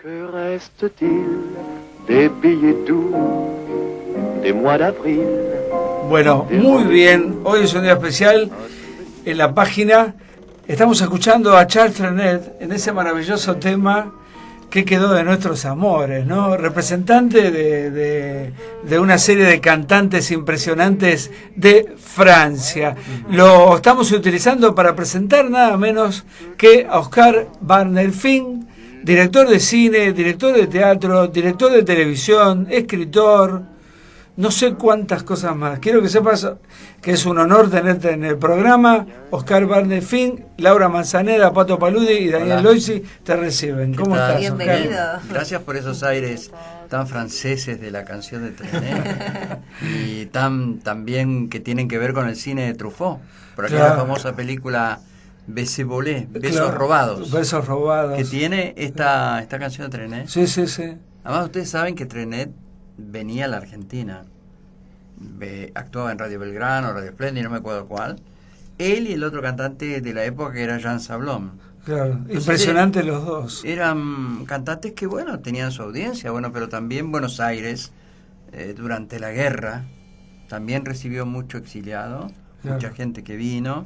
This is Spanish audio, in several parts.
Que reste-t-il des billets doux des mois d'avril? Bueno, muy bien. Hoy es un día especial. En la página estamos escuchando a Charles Trenet en ese maravilloso tema que quedó de nuestros amores, ¿no? Representante de una serie de cantantes impresionantes de Francia. Lo estamos utilizando para presentar nada menos que a Oscar Barnelfin, director de cine, director de teatro, director de televisión, escritor, no sé cuántas cosas más. Quiero que sepas que es un honor tenerte en el programa. Oscar Barnelfin, Laura Manzanera, Pato Paludi y Daniel Loisi te reciben. ¿Cómo estás, Bienvenido. Oscar? Gracias por esos aires tan franceses de la canción de Trenet y también que tienen que ver con el cine de Truffaut, por aquella famosa película Baiser volé, Besos robados. Besos robados. Que tiene esta canción de Trenet. Sí, sí, sí. Además, ustedes saben que Trenet venía a la Argentina. Actuaba en Radio Belgrano, Radio Splendid, no me acuerdo cuál. Él y el otro cantante de la época, que era Jean Sablon. Claro, impresionante los dos. Eran cantantes que, bueno, tenían su audiencia, bueno, pero también Buenos Aires, durante la guerra, también recibió mucho exiliado, mucha gente que vino,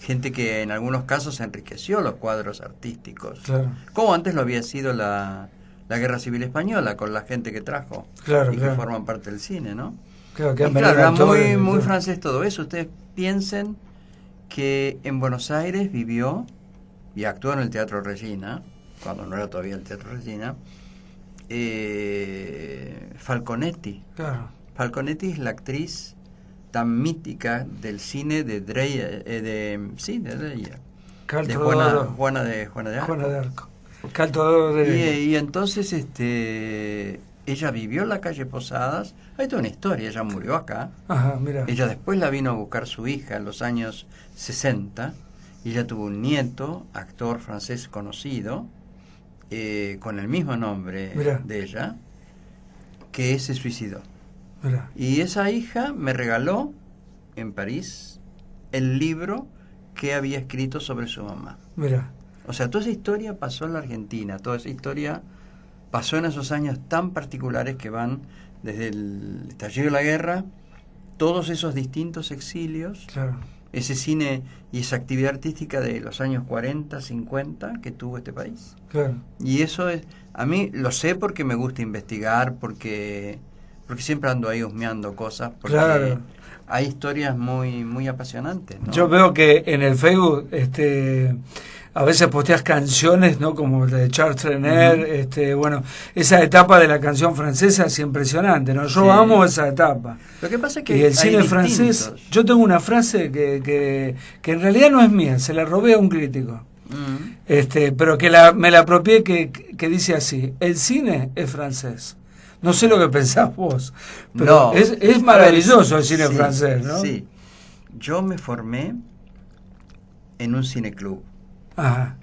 gente que en algunos casos enriqueció los cuadros artísticos, como antes lo había sido la Guerra Civil Española, con la gente que trajo y que forman parte del cine, ¿no? Claro, era muy francés todo eso. Ustedes piensen que en Buenos Aires vivió y actuó en el Teatro Regina, cuando no era todavía el Teatro Regina, Falconetti. Claro. Falconetti es la actriz tan mítica del cine de Dreyer, de Juana de Arco. Y entonces ella vivió en la calle Posadas. Hay toda una historia, ella murió acá. Ajá, mira. Ella después la vino a buscar su hija en los años 60 y ella tuvo un nieto, actor francés conocido, con el mismo nombre de ella, que se suicidó. Mira. Y esa hija me regaló en París el libro que había escrito sobre su mamá. Mira. O sea, toda esa historia pasó en la Argentina, toda esa historia pasó en esos años tan particulares que van desde el estallido de la guerra, todos esos distintos exilios, ese cine y esa actividad artística de los años 40, 50 que tuvo este país. Y eso es, a mí lo sé porque me gusta investigar, porque siempre ando ahí husmeando cosas, porque hay historias muy apasionantes, ¿no? Yo veo que en el Facebook a veces posteas canciones, ¿no? Como la de Charles Trenet, bueno, esa etapa de la canción francesa es impresionante, ¿no? Yo amo esa etapa. Lo que pasa es que y el cine francés, yo tengo una frase que en realidad no es mía, se la robé a un crítico. Pero que me la apropié, que dice así: el cine es francés. No sé lo que pensás vos, pero es maravilloso el cine francés, ¿no? Sí, yo me formé en un cineclub.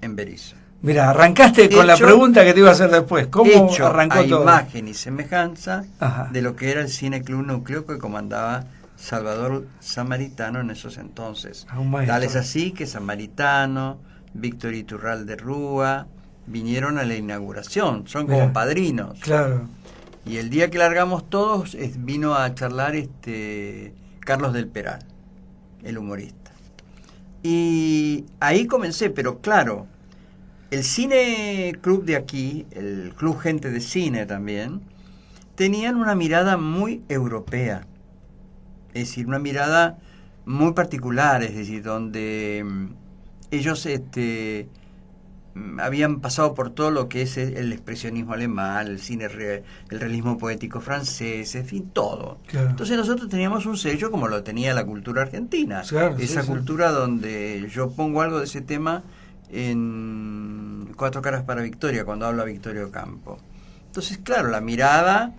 En Berisso. Mira, arrancaste con la pregunta que te iba a hacer después. ¿Cómo arrancó todo? Imagen y semejanza de lo que era el Cine Club Núcleo que comandaba Salvador Samaritano en esos entonces. Tal es así que Samaritano, Víctor Iturralde Rúa vinieron a la inauguración, son como padrinos. Claro. Y el día que largamos todos vino a charlar Carlos del Peral, el humorista. Y ahí comencé, pero claro, el cine club de aquí, el club Gente de Cine también, tenían una mirada muy europea, es decir, una mirada muy particular, es decir, donde ellos habían pasado por todo lo que es el expresionismo alemán, el cine, el realismo poético francés, en fin, todo. Entonces nosotros teníamos un sello como lo tenía la cultura argentina, esa cultura donde yo pongo algo de ese tema en Cuatro Caras para Victoria, cuando hablo a Victorio Campo. Entonces, claro, la mirada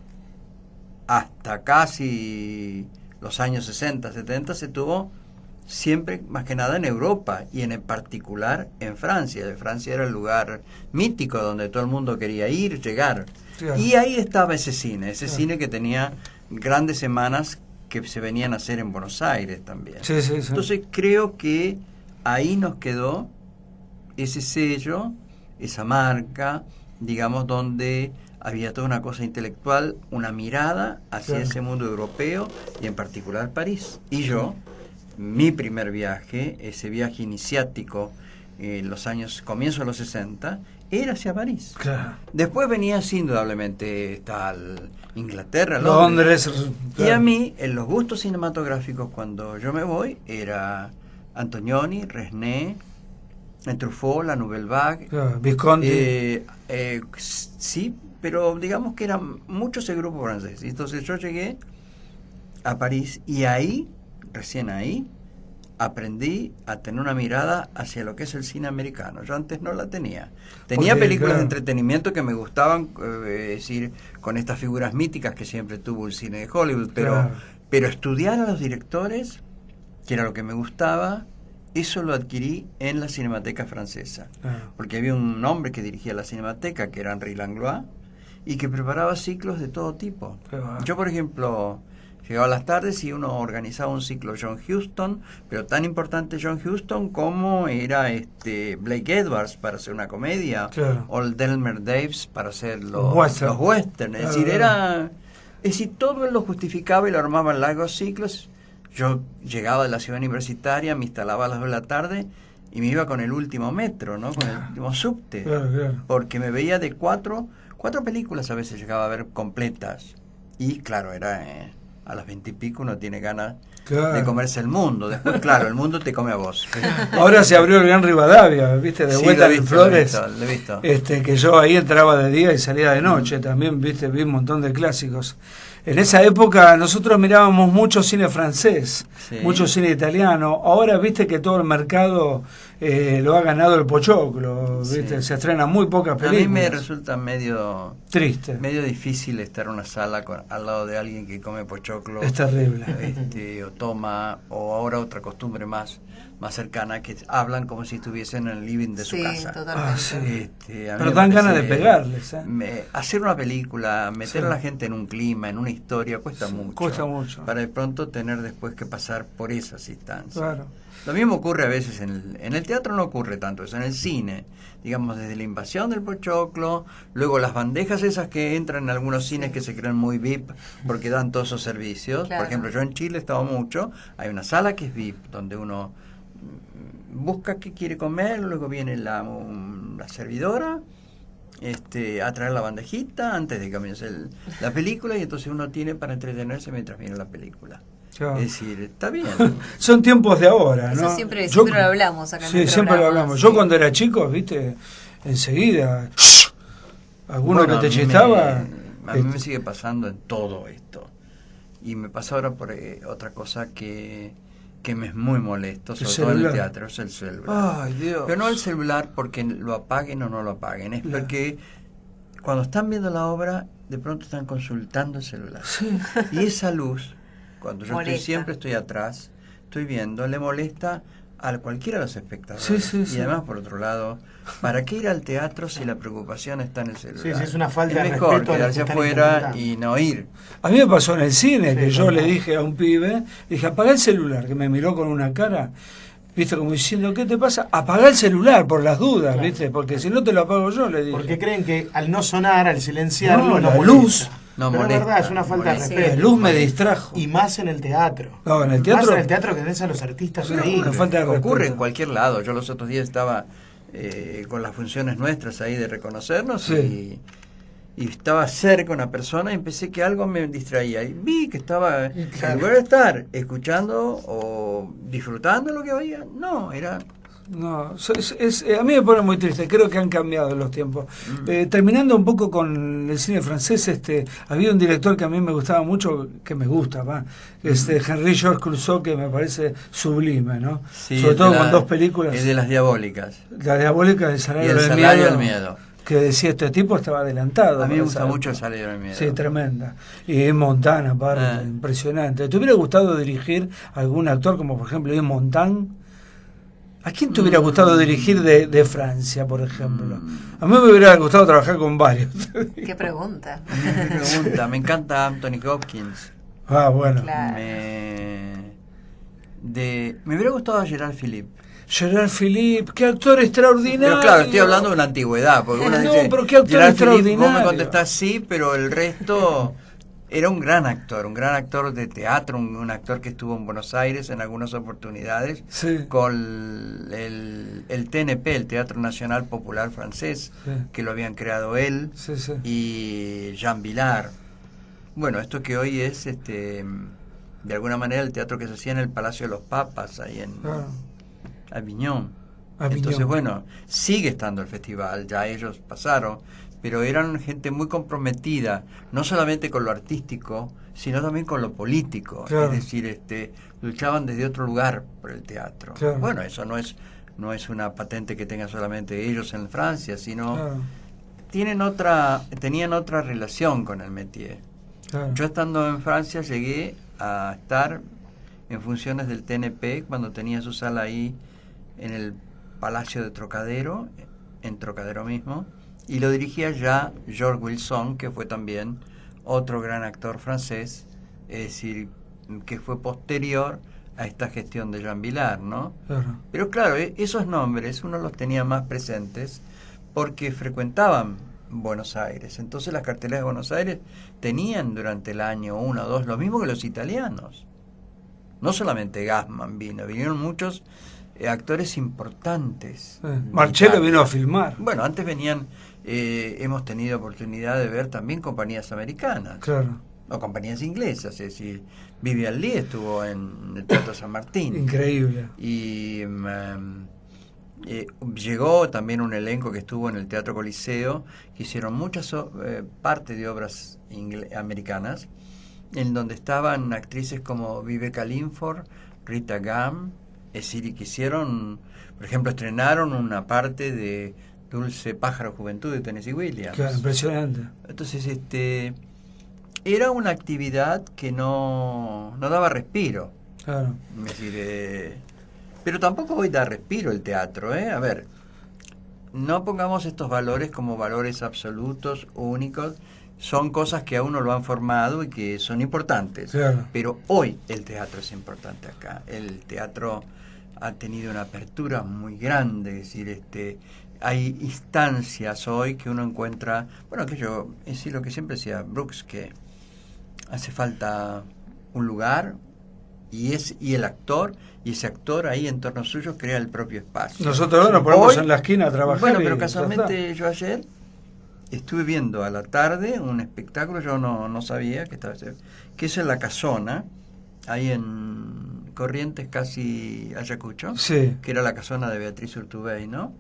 hasta casi los años 60, 70 se tuvo siempre más que nada en Europa y en particular en Francia. Francia era el lugar mítico donde todo el mundo quería ir, llegar. Y ahí estaba ese cine que tenía grandes semanas que se venían a hacer en Buenos Aires también. Entonces creo que ahí nos quedó ese sello, esa marca, digamos, donde había toda una cosa intelectual, una mirada hacia ese mundo europeo y en particular París. Y yo, mi primer viaje, ese viaje iniciático en los años, comienzo de los 60, era hacia París. Claro. Después venía indudablemente tal Inglaterra, Londres. Y a mí, en los gustos cinematográficos, cuando yo me voy, era Antonioni, Resnais, Truffaut, la Nouvelle Vague, Visconti. sí, pero digamos que eran muchos el grupo francés. Entonces yo llegué a París y ahí, recién ahí, aprendí a tener una mirada hacia lo que es el cine americano. Yo antes no la tenía. Tenía películas de entretenimiento que me gustaban, es decir, con estas figuras míticas que siempre tuvo el cine de Hollywood, pero estudiar a los directores, que era lo que me gustaba, eso lo adquirí en la Cinemateca Francesa. Porque había un hombre que dirigía la Cinemateca, que era Henri Langlois, y que preparaba ciclos de todo tipo. Yo, por ejemplo, llegaba a las tardes y uno organizaba un ciclo John Huston, pero tan importante John Huston como era Blake Edwards para hacer una comedia, o el Delmer Daves para hacer los western. Es decir, todo él lo justificaba y lo armaba en largos ciclos. Yo llegaba de la ciudad universitaria, me instalaba a las 2 de la tarde y me iba con el último metro, ¿no? Con el último subte, porque me veía de cuatro películas a veces llegaba a ver completas. Y claro, era a las 20 y pico uno tiene ganas de comerse el mundo. Después, claro, el mundo te come a vos. Ahora se abrió el Gran Rivadavia, ¿viste? De vuelta en Flores. Lo he visto. Que yo ahí entraba de día y salía de noche. También, ¿viste? Vi un montón de clásicos. En esa época nosotros mirábamos mucho cine francés, mucho cine italiano. Ahora, viste que todo el mercado lo ha ganado el pochoclo, ¿viste? Se estrenan muy pocas películas. A mí me resulta medio triste, medio difícil estar en una sala al lado de alguien que come pochoclo. Es terrible. O toma, o ahora otra costumbre más cercana, que hablan como si estuviesen en el living de su casa. Totalmente. Pero dan ganas de pegarles. Hacer una película, meter a la gente en un clima, en una historia, cuesta mucho. Cuesta mucho. Para de pronto tener después que pasar por esas instancias. Claro. Lo mismo ocurre a veces en el teatro, no ocurre tanto eso, en el cine, digamos, desde la invasión del pochoclo, luego las bandejas esas que entran en algunos cines que se creen muy VIP porque dan todos esos servicios. Por ejemplo, yo en Chile he estado mucho, hay una sala que es VIP, donde uno busca qué quiere comer, luego viene la servidora a traer la bandejita antes de que comience la película, y entonces uno tiene para entretenerse mientras viene la película. Es decir, está bien. Son tiempos de ahora, ¿no? Eso siempre lo hablamos acá en el programa. Siempre lo hablamos. Yo cuando era chico, viste, enseguida, alguno que te chistaba. A mí me sigue pasando en todo esto. Y me pasa ahora por otra cosa que me es muy molesto, sobre todo en el teatro, es el celular. Ay, Dios. Pero no el celular porque lo apaguen o no lo apaguen, es porque cuando están viendo la obra, de pronto están consultando el celular. Sí. Y esa luz, cuando yo molesta. estoy atrás, estoy viendo, le molesta a cualquiera de los espectadores. Sí. Y además, por otro lado, ¿para qué ir al teatro si la preocupación está en el celular? Sí, es una falta de mejor respeto. quedarse afuera y no ir. A mí me pasó en el cine, que yo le dije a un pibe, dije, apagá el celular, que me miró con una cara, viste, como diciendo, ¿qué te pasa? Apagá el celular por las dudas, viste, porque si no te lo apago yo, le dije. Porque creen que al no sonar, al silenciarlo, la luz. No pero molesta, es verdad, es una falta de respeto. La luz me distrajo. Y más en el teatro. No, en el teatro. Más en el teatro que tenés a los artistas ahí. Una falta de respeto. Ocurre en cualquier lado. Yo los otros días estaba con las funciones nuestras ahí de reconocernos y estaba cerca una persona y empecé que algo me distraía. Y vi que estaba, en lugar de estar escuchando o disfrutando lo que oía, no, era... No, a mí me pone muy triste, creo que han cambiado los tiempos. Terminando un poco con el cine francés, había un director que a mí me gustaba mucho, que me gusta, Henri Georges Clouzot, que me parece sublime, ¿no? Sí, sobre todo con dos películas. Es de las diabólicas. La diabólica del Salario del Miedo. Que decía, este tipo estaba adelantado. A mí me gusta mucho El Salario del Miedo. Sí, tremenda. Y Montand, aparte, impresionante. ¿Te hubiera gustado dirigir a algún actor como, por ejemplo, Montand? ¿A quién te hubiera gustado dirigir de Francia, por ejemplo? A mí me hubiera gustado trabajar con varios. ¿Qué pregunta? Me encanta Anthony Hopkins. Ah, bueno. Claro. Me hubiera gustado a Gerard Philippe. Gerard Philippe, qué actor extraordinario. Pero claro, estoy hablando de la antigüedad, porque uno No, dice, pero qué actor Gerard Philippe, extraordinario. vos me contestás sí, pero el resto era un gran actor de teatro, un actor que estuvo en Buenos Aires en algunas oportunidades Sí. con el TNP, el Teatro Nacional Popular Francés, Sí. que lo habían creado él Sí, sí. y Jean Vilar. Bueno, esto que hoy es de alguna manera el teatro que se hacía en el Palacio de los Papas, ahí en Claro. Avignon. Avignon. Entonces, bueno, sigue estando el festival, ya ellos pasaron, pero eran gente muy comprometida, no solamente con lo artístico, sino también con lo político. Claro. Es decir, luchaban desde otro lugar por el teatro. Claro. Bueno, eso no es una patente que tengan solamente ellos en Francia, sino Claro. tenían otra relación con el métier. Claro. Yo estando en Francia llegué a estar en funciones del TNP cuando tenía su sala ahí en el Palacio de Trocadero, en Trocadero mismo, y lo dirigía ya Georges Wilson, que fue también otro gran actor francés, es decir, que fue posterior a esta gestión de Jean Vilar, ¿no? Claro. Pero claro, esos nombres uno los tenía más presentes porque frecuentaban Buenos Aires. Entonces las carteleras de Buenos Aires tenían durante el año 1 o 2 lo mismo que los italianos. No solamente Gassman vinieron muchos actores importantes. Marcello Italia. vino a filmar. Bueno, antes venían, hemos tenido oportunidad de ver también compañías americanas. Claro. O compañías inglesas, es decir, Vivian Lee estuvo en el Teatro San Martín. Increíble. Y llegó también un elenco que estuvo en el Teatro Coliseo, que hicieron muchas parte de obras americanas, en donde estaban actrices como Viveca Linford, Rita Gam, es decir, y que hicieron, por ejemplo, estrenaron una parte de Dulce Pájaro Juventud de Tennessee Williams. Claro, impresionante. Entonces, era una actividad que no daba respiro. Claro. Es decir, pero tampoco hoy da respiro el teatro, ¿eh? A ver, no pongamos estos valores como valores absolutos, únicos. Son cosas que a uno lo han formado y que son importantes. Claro. Pero hoy el teatro es importante acá. El teatro ha tenido una apertura muy grande, es decir, hay instancias hoy que uno encuentra, bueno, aquello, es decir, lo que siempre decía Brooks, que hace falta un lugar y el actor, y ese actor ahí en torno suyo crea el propio espacio. Nosotros nos ponemos Hoy, en la esquina a trabajar. bueno, pero y casualmente yo ayer estuve viendo a la tarde un espectáculo, yo no sabía que estaba, que es en La Casona, ahí en Corrientes, casi Ayacucho, Sí. que era la casona de Beatriz Urtubey, ¿no?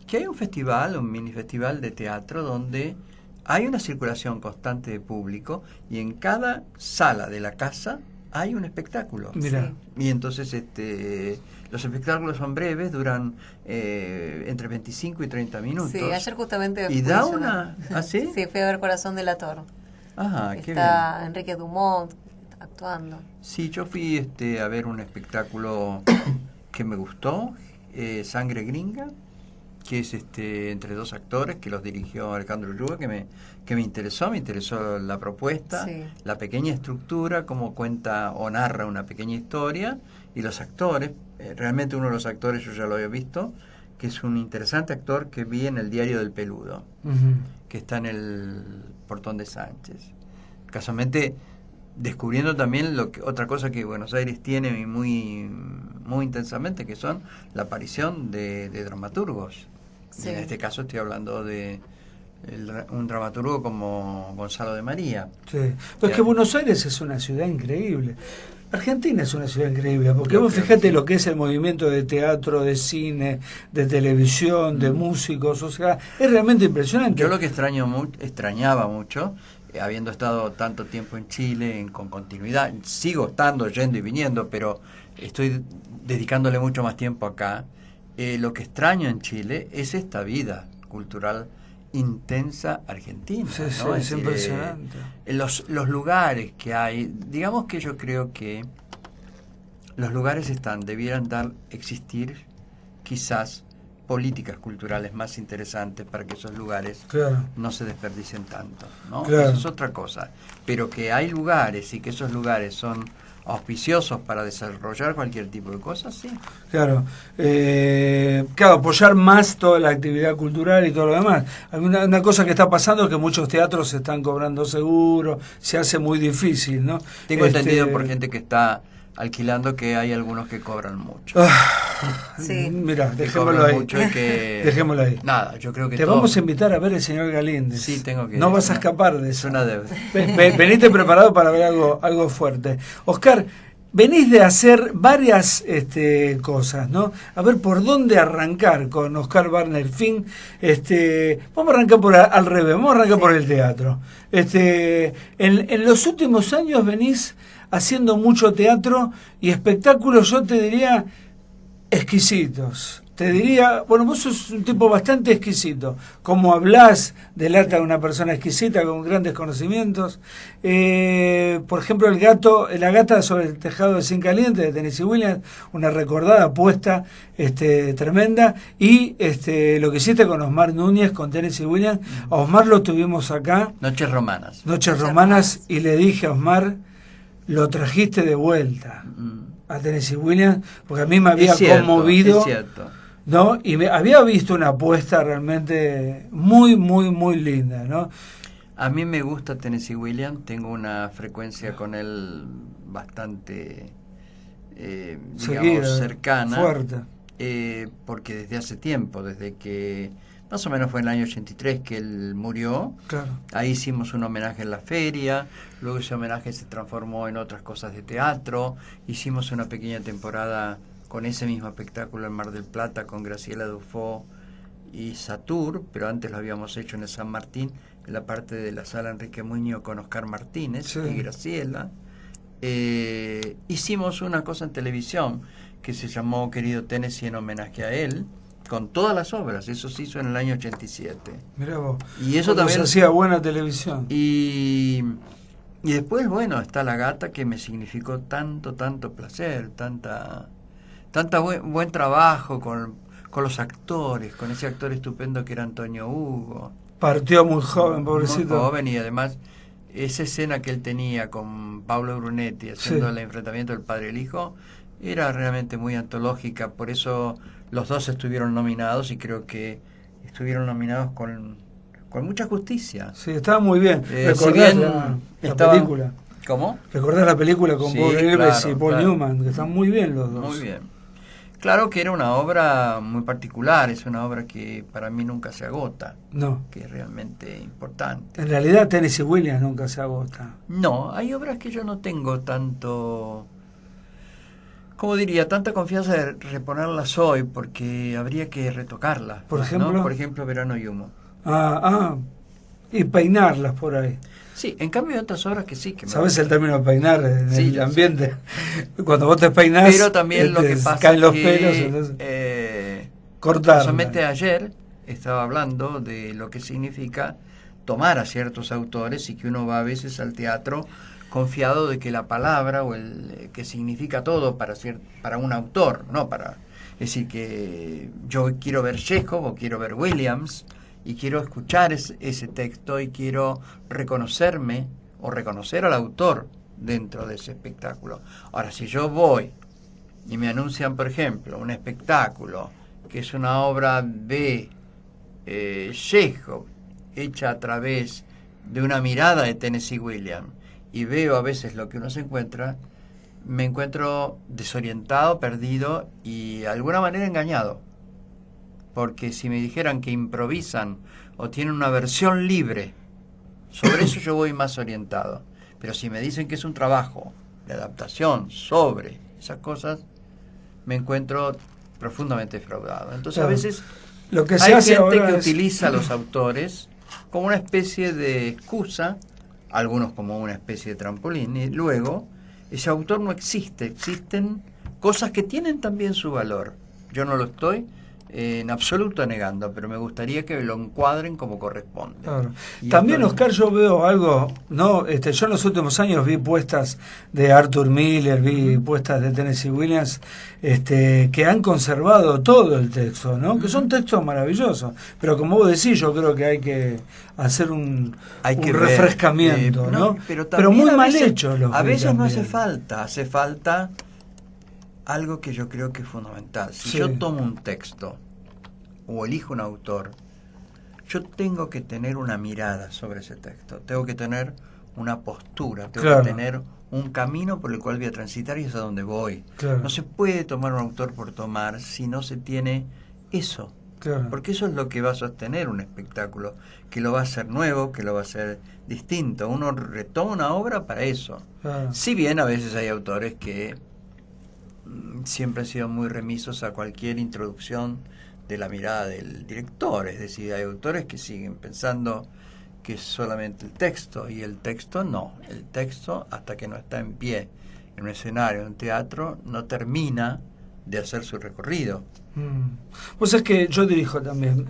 Que hay un festival, un mini festival de teatro donde hay una circulación constante de público y en cada sala de la casa hay un espectáculo. Mira. Y entonces los espectáculos son breves, duran entre 25 y 30 minutos. Sí, ayer justamente y fui da yo. una... ¿Ah, sí? Sí, fui a ver Corazón del Ator. Ajá, qué bien. Está Enrique Dumont actuando. Sí, yo fui a ver un espectáculo que me gustó, Sangre Gringa, que es entre dos actores que los dirigió Alejandro Ulloa, que me interesó la propuesta, Sí. la pequeña estructura, cómo cuenta o narra una pequeña historia, y los actores, realmente uno de los actores yo ya lo había visto, que es un interesante actor que vi en el Diario del Peludo, que está en el Portón de Sánchez. Casualmente descubriendo también otra cosa que Buenos Aires tiene muy muy intensamente, que son la aparición de dramaturgos. Sí. En este caso estoy hablando de un dramaturgo como Gonzalo de María. Sí. Pues que Buenos Aires es una ciudad increíble. Argentina es una ciudad increíble, porque Yo vos creo fíjate que sí. lo que es el movimiento de teatro, de cine, de televisión, de músicos, o sea, es realmente impresionante. Yo lo que extrañaba mucho, habiendo estado tanto tiempo en Chile, con continuidad, sigo estando, yendo y viniendo, pero estoy dedicándole mucho más tiempo acá. Lo que extraño en Chile es esta vida cultural intensa argentina. Sí, ¿no? sí, Es es decir, impresionante. Los lugares que hay, digamos que yo creo que los lugares debieran existir quizás políticas culturales más interesantes para que esos lugares Claro. no se desperdicien tanto, ¿no? Claro. Eso es otra cosa. Pero que hay lugares y que esos lugares son auspiciosos para desarrollar cualquier tipo de cosas, sí. Claro, claro, apoyar más toda la actividad cultural y todo lo demás. Una cosa que está pasando es que muchos teatros se están cobrando seguro, se hace muy difícil, ¿no? Tengo entendido por gente que está alquilando que hay algunos que cobran mucho. Sí. Mira, Que dejémoslo cobran ahí. mucho y que... Dejémoslo ahí. Nada, yo creo que Te vamos a invitar a ver el señor Galíndez. Sí, tengo que... No vas a escapar de Es eso. una deuda. Venite preparado para ver algo fuerte. Oscar, venís de hacer varias cosas, ¿no? A ver por dónde arrancar con Oscar Barner Fink. Vamos a arrancar al revés, vamos a arrancar por el teatro. En los últimos años venís haciendo mucho teatro y espectáculos, yo te diría, exquisitos. Te diría, bueno, vos sos un tipo bastante exquisito. Como hablás, delata de una persona exquisita con grandes conocimientos. Por ejemplo, La gata sobre el tejado de zinc caliente de Tennessee Williams, una recordada apuesta tremenda. Y lo que hiciste con Osmar Núñez, con Tennessee Williams. A Osmar lo tuvimos acá. Noches Romanas. Noches Romanas, y le dije a Osmar, lo trajiste de vuelta a Tennessee Williams, porque a mí me había conmovido. Es cierto. ¿No? Y había visto una apuesta realmente muy, muy, muy linda, ¿no? A mí me gusta Tennessee Williams, tengo una frecuencia con él bastante, Seguida, cercana. Fuerte. Porque desde hace tiempo, desde que más o menos fue en el año 83 que él murió, Claro. ahí hicimos un homenaje en la feria, luego ese homenaje se transformó en otras cosas de teatro, hicimos una pequeña temporada con ese mismo espectáculo en Mar del Plata con Graciela Dufo y Satur, pero antes lo habíamos hecho en el San Martín, en la parte de la sala Enrique Muñoz con Oscar Martínez Sí. y Graciela. Hicimos una cosa en televisión que se llamó Querido Tennessee en homenaje a él, con todas las obras, eso se hizo en el año 87. Mirá vos. Y eso Cuando también... se hacía buena televisión. Y después, bueno, está La Gata, que me significó tanto placer, tanta buen trabajo con los actores, con ese actor estupendo que era Antonio Hugo. Partió muy joven, pobrecito. Muy joven, y además esa escena que él tenía con Pablo Brunetti haciendo Sí. el enfrentamiento del padre y el hijo era realmente muy antológica, por eso los dos estuvieron nominados y creo que estuvieron nominados con mucha justicia. Sí, estaba muy bien. Si ¿Recordás bien la estaban- película? ¿Cómo? ¿Recordás la película con Sí, Paul Reeves claro, y Paul claro. Newman? Que están muy bien los dos. Muy bien. Claro que era una obra muy particular, es una obra que para mí nunca se agota, No. que es realmente importante. En realidad Tennessee Williams nunca se agota. No, hay obras que yo no tengo como diría, tanta confianza de reponerlas hoy, porque habría que retocarlas. Por ¿no? ejemplo. Por ejemplo, Verano y Humo. Y peinarlas por ahí. Sí, en cambio hay otras obras que sí. Que me ¿Sabes gustan. el término peinar en Sí, el yo ambiente? Cuando vos te peinás, Pero también lo que pasa caen los es pelos, que entonces cortar. casualmente ayer estaba hablando de lo que significa tomar a ciertos autores y que uno va a veces al teatro confiado de que la palabra o el que significa todo para un autor, no para... Es decir, que yo quiero ver Chekhov o quiero ver Williams y quiero escuchar ese texto y quiero reconocerme o reconocer al autor dentro de ese espectáculo. Ahora, si yo voy y me anuncian, por ejemplo, un espectáculo que es una obra de Chekhov hecha a través de una mirada de Tennessee Williams y veo a veces lo que uno se encuentra, me encuentro desorientado, perdido y de alguna manera engañado. Porque si me dijeran que improvisan o tienen una versión libre, sobre eso yo voy más orientado. Pero si me dicen que es un trabajo de adaptación sobre esas cosas, me encuentro profundamente defraudado. Entonces Claro. a veces Lo que se hay hace gente ahora que es- utiliza a los autores como una especie de excusa, algunos como una especie de trampolín, y luego ese autor no existe, existen cosas que tienen también su valor. Yo no lo estoy en absoluto negando, pero me gustaría que lo encuadren como corresponde. Claro. Y También, esto- Oscar, yo veo algo, ¿no? Yo en los últimos años vi puestas de Arthur Miller, vi puestas de Tennessee Williams, que han conservado todo el texto, ¿no? Que son textos maravillosos. Pero como vos decís, yo creo que hay que hacer un Hay que refrescamiento, ver, ¿no? Pero Pero muy también mal veces, hecho. A veces no hace falta, hace falta algo que yo creo que es fundamental. Si Sí. yo tomo un texto o elijo un autor, yo tengo que tener una mirada sobre ese texto, tengo que tener una postura, tengo Claro. que tener un camino por el cual voy a transitar y es a donde voy. Claro. No se puede tomar un autor por tomar si no se tiene eso. Claro. Porque eso es lo que va a sostener un espectáculo, que lo va a hacer nuevo, que lo va a hacer distinto. Uno retoma una obra para eso. Claro. Si bien a veces hay autores que siempre han sido muy remisos a cualquier introducción de la mirada del director, es decir, hay autores que siguen pensando que es solamente el texto, y el texto no, el texto hasta que no está en pie en un escenario, en un teatro, no termina de hacer su recorrido. Pues es que yo dirijo también,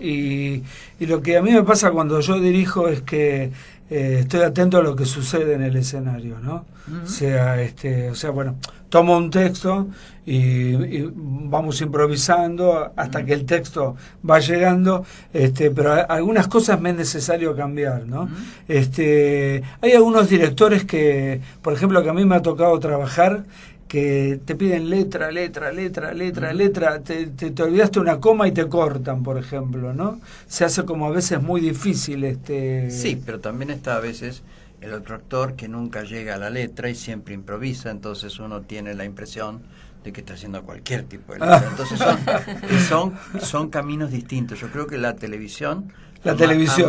y lo que a mí me pasa cuando yo dirijo es que estoy atento a lo que sucede en el escenario, ¿no? Uh-huh. O sea, bueno, tomo un texto y vamos improvisando hasta que el texto va llegando, pero algunas cosas me es necesario cambiar, ¿no? Uh-huh. Hay algunos directores que, por ejemplo, que a mí me ha tocado trabajar, que te piden letra, te olvidaste una coma y te cortan, por ejemplo, ¿no? Se hace como a veces muy difícil. Sí, pero también está a veces el otro actor que nunca llega a la letra y siempre improvisa, entonces uno tiene la impresión de que está haciendo cualquier tipo de letra. Entonces son caminos distintos. Yo creo que la televisión ha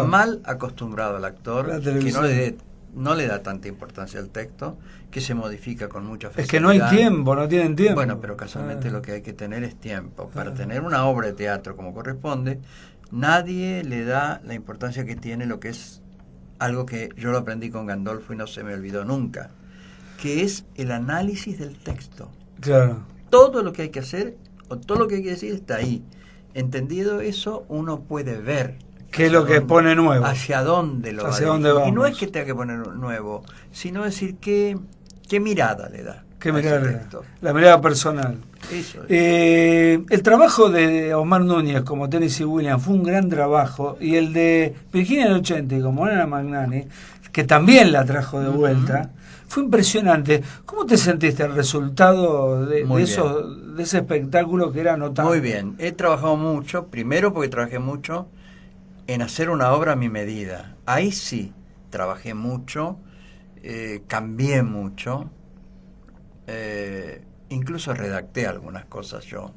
mal acostumbrado al actor que no le da tanta importancia al texto, que se modifica con mucha facilidad. Es que no hay tiempo, no tienen tiempo. Bueno, pero casualmente lo que hay que tener es tiempo. Para tener una obra de teatro como corresponde, nadie le da la importancia que tiene lo que es algo que yo lo aprendí con Gandolfo y no se me olvidó nunca, que es el análisis del texto. Claro. Todo lo que hay que hacer o todo lo que hay que decir está ahí. Entendido eso, uno puede ver ¿qué es lo que pone nuevo? Hacia dónde lo hacia va a dónde vamos. Y no es que tenga que poner nuevo, sino decir qué mirada le da. ¿Qué mirada? La mirada personal. Eso es. El trabajo de Omar Núñez como Tennessee Williams fue un gran trabajo, y el de Virginia Locenti como Ana Magnani, que también la trajo de vuelta, fue impresionante. ¿Cómo te sentiste el resultado de ese espectáculo que era notable? Muy bien. He trabajado mucho, primero porque trabajé mucho en hacer una obra a mi medida. Ahí sí, trabajé mucho, cambié mucho, incluso redacté algunas cosas yo,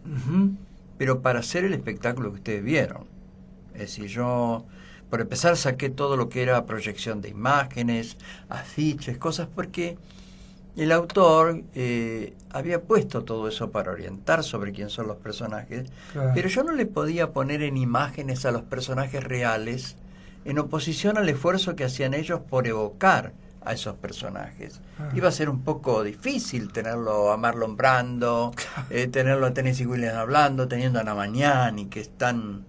pero para hacer el espectáculo que ustedes vieron. Es decir, yo, por empezar, saqué todo lo que era proyección de imágenes, afiches, cosas, porque el autor había puesto todo eso para orientar sobre quién son los personajes, claro. Pero yo no le podía poner en imágenes a los personajes reales en oposición al esfuerzo que hacían ellos por evocar a esos personajes. Iba a ser un poco difícil tenerlo a Marlon Brando, tenerlo a Tennessee Williams hablando, teniendo a Ana Magnani, que están,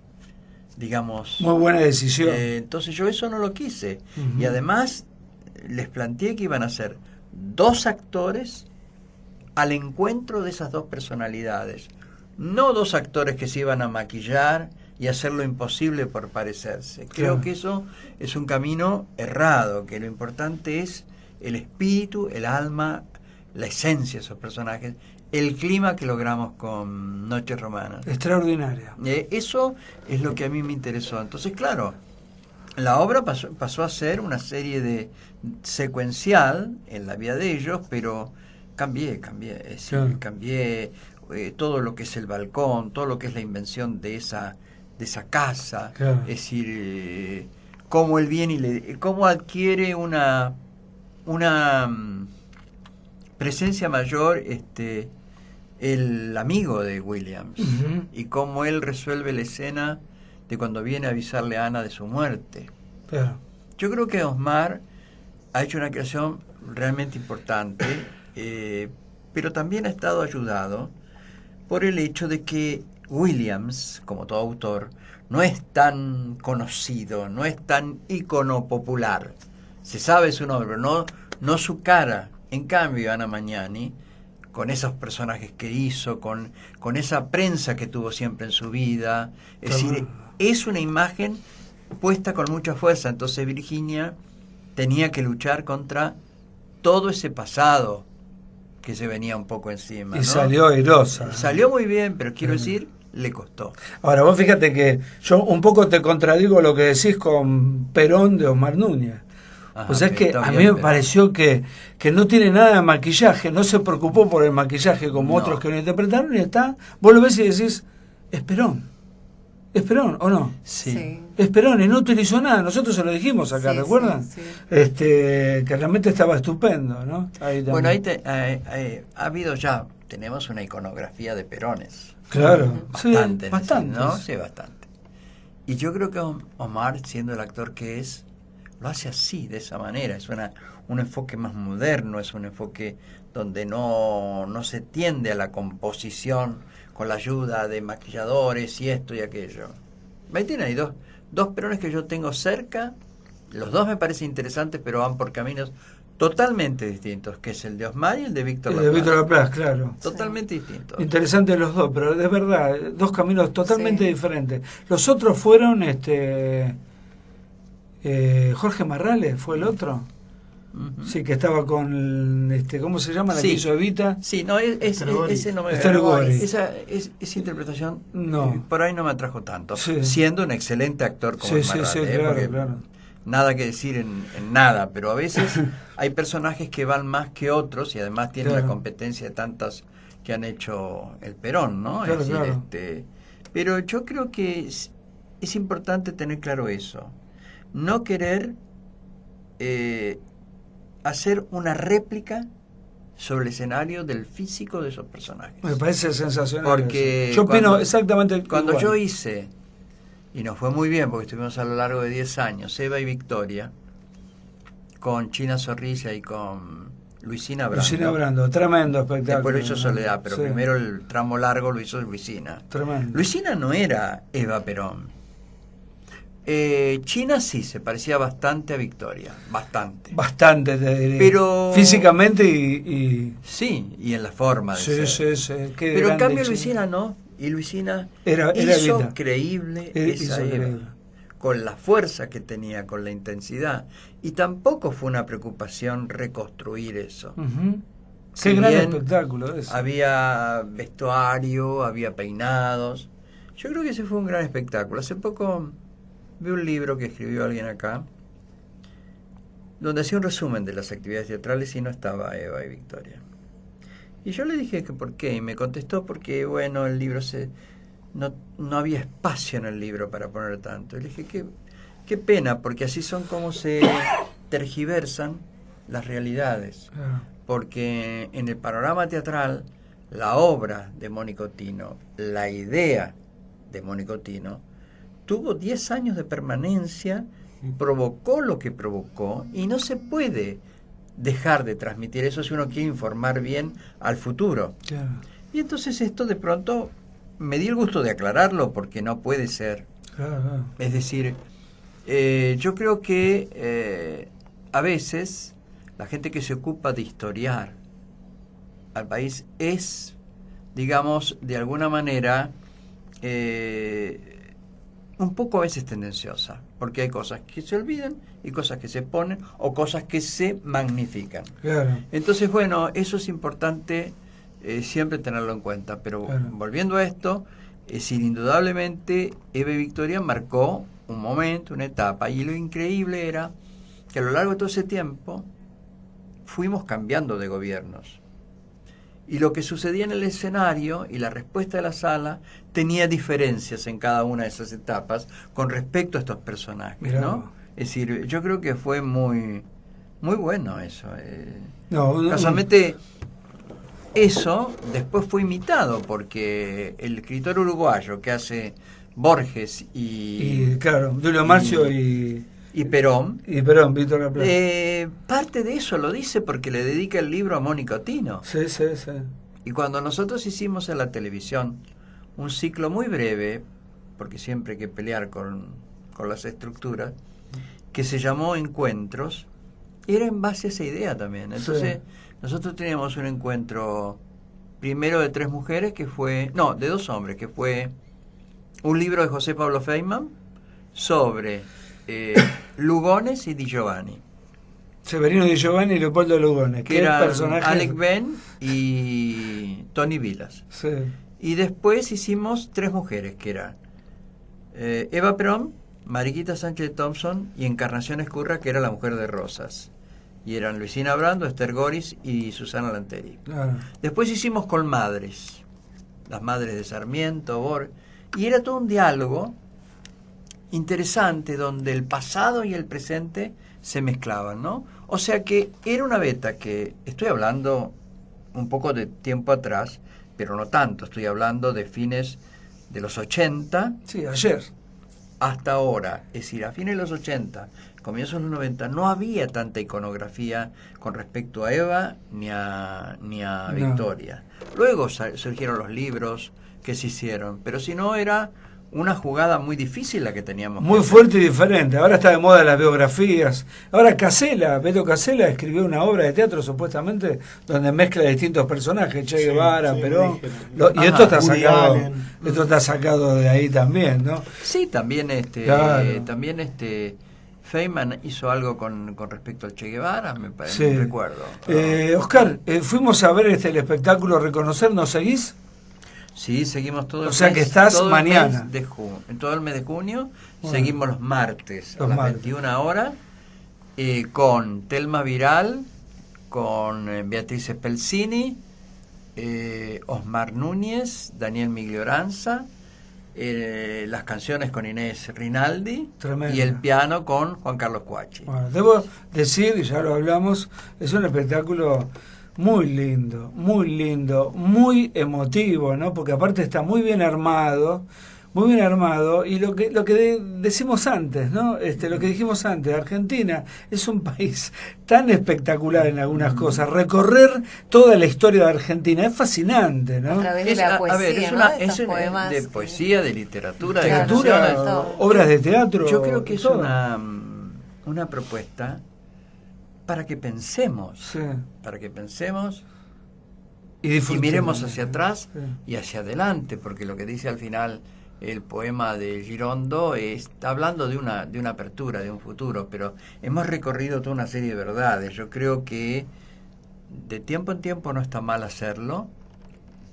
digamos... Muy buena decisión. Entonces yo eso no lo quise. Y además les planteé que iban a ser 2 actores al encuentro de esas 2 personalidades. No 2 actores que se iban a maquillar y hacer lo imposible por parecerse. Creo que eso es un camino errado, que lo importante es el espíritu, el alma, la esencia de esos personajes, el clima que logramos con Noches Romanas. Extraordinaria. Eso es lo que a mí me interesó. Entonces, claro, la obra pasó a ser una serie de secuencial en la vida de ellos, pero cambié, es decir, cambié todo lo que es el balcón, todo lo que es la invención de esa casa, es decir, cómo él viene y cómo adquiere una presencia mayor el amigo de Williams, y cómo él resuelve la escena de cuando viene a avisarle a Ana de su muerte. Yo creo que Osmar ha hecho una creación realmente importante, pero también ha estado ayudado por el hecho de que Williams, como todo autor, no es tan conocido, no es tan ícono popular. Se sabe su nombre, no su cara. En cambio, Ana Magnani, con esos personajes que hizo, con esa prensa que tuvo siempre en su vida, es decir, es una imagen puesta con mucha fuerza. Entonces Virginia tenía que luchar contra todo ese pasado que se venía un poco encima, Y ¿no? salió airosa. Salió muy bien, pero quiero decir, le costó. Ahora, vos fíjate que yo un poco te contradigo lo que decís con Perón de Osmar Núñez. Ajá, O sea, es que está a bien, mí me pero- pareció que no tiene nada de maquillaje, no se preocupó por el maquillaje como No. otros que lo interpretaron y está, vos lo ves y decís, es Perón, ¿o no? Sí. Es Perón y no utilizó nada, nosotros se lo dijimos acá, Sí, ¿recuerdan? sí, sí. Que realmente estaba estupendo, ¿no? Ahí también. Bueno, ha habido ya, tenemos una iconografía de Perones. Claro, sí, Bastante, bastantes. ¿no? Sí, bastante. Y yo creo que Omar, siendo el actor que es, lo hace así, de esa manera. Es un enfoque más moderno, es un enfoque donde no se tiende a la composición con la ayuda de maquilladores y esto y aquello. Ahí tiene, hay dos Perones que yo tengo cerca, los dos me parecen interesantes, pero van por caminos totalmente distintos, que es el de Osmar y el de Víctor El de Laplace. Víctor Laplace, claro. Totalmente distintos. Interesantes los dos, pero es verdad, dos caminos totalmente Sí. diferentes. Los otros fueron Jorge Marrales, fue el otro. Ujú. Sí, que estaba con ¿cómo se llama? La Sí. que hizo Evita. Sí, no, ese no me Esther Gori. esa interpretación No. por ahí no me atrajo tanto, Sí. siendo un excelente actor como Sí, el sí, Marrales, sí, claro, porque claro. nada que decir en nada, pero a veces hay personajes que van más que otros y además tienen Claro. la competencia de tantas que han hecho el Perón, ¿no? Claro, es decir, claro. pero yo creo que es importante tener claro eso, no querer hacer una réplica sobre el escenario del físico de esos personajes. Me parece sensacional. Porque eso. Yo opino cuando- exactamente Cuando igual. yo hice, y nos fue muy bien porque estuvimos a lo largo de 10 años, Eva y Victoria, con China Zorrilla y con Luisina Brando. Lucina Brando, tremendo espectáculo. Después lo hizo Soledad, pero Sí, primero el tramo largo lo hizo Luisina. Tremendo. Luisina no era Eva Perón. China sí, se parecía bastante a Victoria, bastante. Bastante, te diría. Pero- Físicamente y Sí, y en la forma de sí, ser. sí, sí. Qué Pero en grande cambio China. Luisina no, y Luisina Era hizo Evita. creíble Hizo esa Eva, creíble. con la fuerza que tenía, con la intensidad, y tampoco fue una preocupación reconstruir eso. Ujú. Si Qué gran bien espectáculo ese. había vestuario, había peinados, yo creo que ese fue un gran espectáculo. Hace poco vi un libro que escribió alguien acá, donde hacía un resumen de las actividades teatrales y no estaba Eva y Victoria. Y yo le dije que por qué, y me contestó porque, bueno, el libro no había espacio en el libro para poner tanto. Y le dije, qué pena, porque así son como se tergiversan las realidades. Claro. Porque en el panorama teatral, la obra de Mónico Tino, la idea de Mónico Tino, tuvo 10 años de permanencia, provocó lo que provocó, y no se puede dejar de transmitir eso si uno quiere informar bien al futuro. Claro. Y entonces esto de pronto me di el gusto de aclararlo, porque no puede ser. Claro, claro. Es decir, yo creo que a veces la gente que se ocupa de historiar al país es, digamos, de alguna manera un poco a veces tendenciosa, porque hay cosas que se olvidan y cosas que se ponen o cosas que se magnifican. Claro. Entonces, bueno, eso es importante siempre tenerlo en cuenta, pero Claro. volviendo a esto, es decir, indudablemente Eva y Victoria marcó un momento, una etapa, y lo increíble era que a lo largo de todo ese tiempo fuimos cambiando de gobiernos. Y lo que sucedía en el escenario y la respuesta de la sala tenía diferencias en cada una de esas etapas con respecto a estos personajes, Mirá. ¿no? Es decir, yo creo que fue muy bueno eso. No, Casualmente, eso después fue imitado porque el escritor uruguayo que hace Borges y claro, Julio Marcio y Perón, Perón, Víctor Laplace. parte de eso lo dice porque le dedica el libro a Mónico Tino. Sí, sí, sí. Y cuando nosotros hicimos en la televisión un ciclo muy breve, porque siempre hay que pelear con las estructuras, que se llamó Encuentros. Era en base a esa idea también. Entonces, nosotros teníamos un encuentro primero de 3 mujeres, de 2 hombres, que fue un libro de José Pablo Feynman sobre Lugones y Di Giovanni. Severino Di Giovanni y Leopoldo Lugones. Que eran Alec Ben y Tony Vilas. Sí. Y después hicimos 3 mujeres, que eran Eva Perón, Mariquita Sánchez Thompson y Encarnación Escurra, que era la mujer de Rosas. Y eran Luisina Brando, Esther Goris y Susana Lanteri. Claro. Después hicimos con madres, las madres de Sarmiento, Borges, y era todo un diálogo interesante donde el pasado y el presente se mezclaban, ¿no? O sea que era una beta que, estoy hablando un poco de tiempo atrás, pero no tanto, estoy hablando de fines de los 80. Sí, ayer. Hasta ahora, es decir, a fines de los 80, comienzos de los 90, no había tanta iconografía con respecto a Eva ni a No. Victoria. Luego surgieron los libros que se hicieron, pero si no era una jugada muy difícil la que teníamos. Muy fuerte y diferente. Ahora está de moda las biografías. Ahora Beto Casella escribió una obra de teatro supuestamente donde mezcla distintos personajes, Che Guevara, Perón. Y esto está sacado de ahí también, ¿no? Sí, también Claro. Feynman hizo algo con respecto al Che Guevara, me parece, Sí. no recuerdo. Oscar, fuimos a ver el espectáculo Reconocer, ¿nos seguís? Sí, seguimos todo el O sea mes, que estás todo el mañana. mes de en todo el mes de junio. Bueno. Seguimos los martes a Los las martes. 21 horas con Telma Viral, con Beatriz Spelzini, Osmar Núñez, Daniel Miglioranza, las canciones con Inés Rinaldi. Tremendo. Y el piano con Juan Carlos Cuachi. Bueno, debo decir, y ya lo hablamos, es un espectáculo muy lindo, muy emotivo, ¿no? Porque aparte está muy bien armado, y lo que decimos antes, ¿no? Lo que dijimos antes, Argentina es un país tan espectacular en algunas cosas. Recorrer toda la historia de Argentina es fascinante, ¿no? A través de la poesía, ¿no? De estos poemas, de poesía, de literatura, Claro, de canciones. todo. Obras de teatro. Yo creo que es todo. una propuesta para que pensemos, Sí. Y y disfrutemos. miremos hacia atrás Sí. y hacia adelante, porque lo que dice al final el poema de Girondo está hablando de una apertura, de un futuro, pero hemos recorrido toda una serie de verdades. Yo creo que de tiempo en tiempo no está mal hacerlo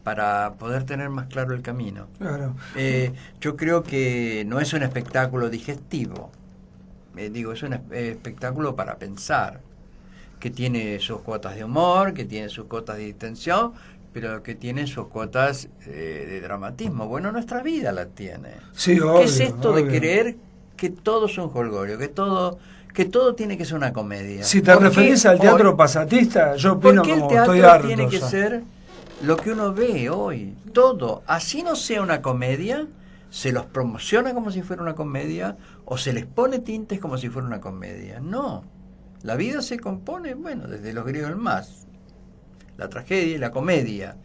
para poder tener más claro el camino. Claro. Yo creo que no es un espectáculo digestivo, es un espectáculo para pensar, que tiene sus cuotas de humor, que tiene sus cuotas de distensión, pero que tiene sus cuotas de dramatismo. Bueno, nuestra vida la tiene. Sí, obvio, ¿Qué es esto obvio. de creer que todo es un jolgorio, que todo tiene que ser una comedia? Si te ¿Por qué referís al teatro hoy- pasatista, yo ¿Por opino qué el como teatro estoy harto tiene que ya. ser lo que uno ve hoy? Todo, así no sea una comedia, se los promociona como si fuera una comedia o se les pone tintes como si fuera una comedia. No, la vida se compone, bueno, desde los griegos el más, la tragedia y la comedia,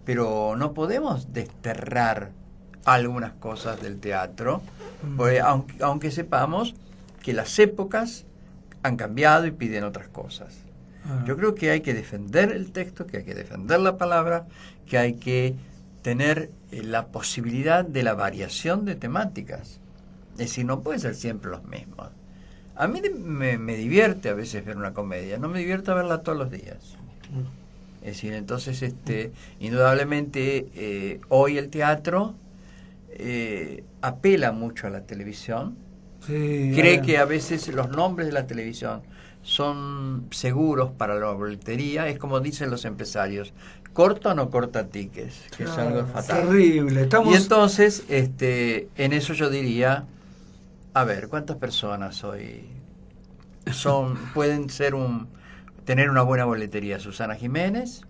pero no podemos desterrar algunas cosas del teatro, porque aunque sepamos que las épocas han cambiado y piden otras cosas. Yo creo que hay que defender el texto, que hay que defender la palabra, que hay que tener la posibilidad de la variación de temáticas. Es decir, no puede ser siempre los mismos. A mí me divierte a veces ver una comedia, no me divierte verla todos los días. Es decir, entonces, indudablemente, hoy el teatro apela mucho a la televisión. Sí, Cree que a veces los nombres de la televisión son seguros para la boletería, es como dicen los empresarios, corta o no corta tickets, que es algo fatal. Terrible. Y entonces, en eso yo diría, a ver, ¿cuántas personas hoy pueden tener una buena boletería? Susana Jiménez,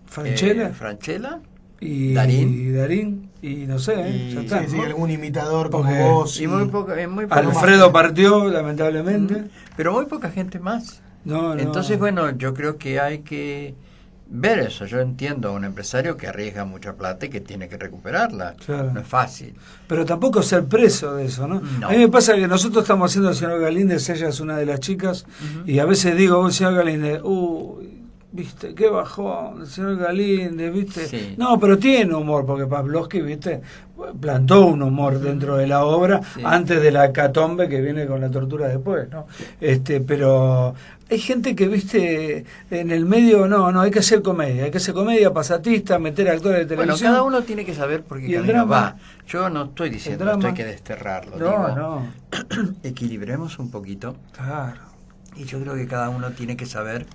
Franchella, y Darín, y no sé, ya está, Sí, ¿no? algún imitador como Porque- vos. y muy poca Alfredo partió, lamentablemente. pero muy poca gente más. No. Entonces, bueno, yo creo que hay que ver eso. Yo entiendo a un empresario que arriesga mucha plata y que tiene que recuperarla. Claro. No es fácil. Pero tampoco ser preso de eso, ¿no? A mí me pasa que nosotros estamos haciendo al señor Galíndez, ella es una de las chicas, y a veces digo, señor Galíndez, viste, qué bajón, el señor Galíndez, viste. Sí. No, pero tiene humor, porque Pavlovsky, viste, plantó un humor dentro de la obra, antes de la hecatombe que viene con la tortura después, ¿no? Pero hay gente que, viste, en el medio, no, hay que hacer comedia pasatista, meter actores de televisión. Bueno, cada uno tiene que saber por qué camino va. Yo no estoy diciendo esto hay que desterrarlo. No. Equilibremos un poquito. Claro. Y yo creo que cada uno tiene que saber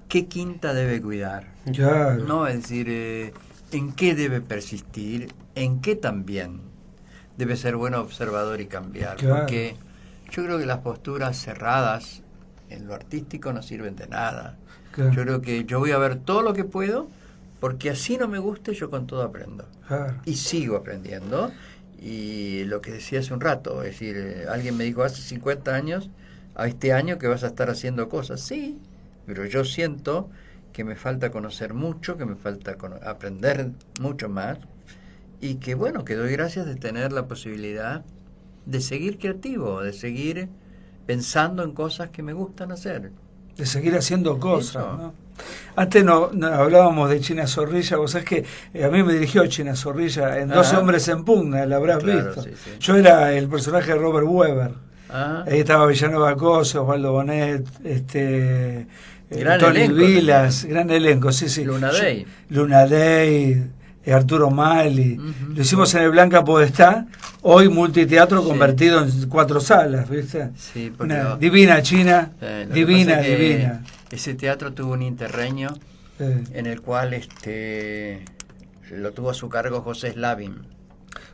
qué quinta debe cuidar. Claro. No, es decir, en qué debe persistir, en qué también debe ser buen observador y cambiar. Claro. Porque yo creo que las posturas cerradas en lo artístico no sirven de nada. Claro. Yo creo que yo voy a ver todo lo que puedo, porque así no me guste, yo con todo aprendo. Claro. Y sigo aprendiendo. Y lo que decía hace un rato, es decir, alguien me dijo hace 50 años, a este año que vas a estar haciendo cosas. Sí, pero yo siento que me falta conocer mucho, que me falta aprender mucho más, y que bueno, que doy gracias de tener la posibilidad de seguir creativo, de seguir pensando en cosas que me gustan hacer. De seguir haciendo cosas, ¿no? Antes no hablábamos de China Zorrilla, vos sabés que a mí me dirigió China Zorrilla en 12 hombres en pugna, la habrás visto. Sí, sí. Yo era el personaje de Robert Weber. Ahí estaba Villanueva Cosa, Osvaldo Bonet, Tony elenco, Vilas, gran elenco, sí. Luna Day, Arturo Mali. Lo hicimos en el Blanca Podestá, hoy multiteatro convertido en 4 salas, ¿viste? Sí, una divina China, divina. Ese teatro tuvo un interreño en el cual lo tuvo a su cargo José Slavin.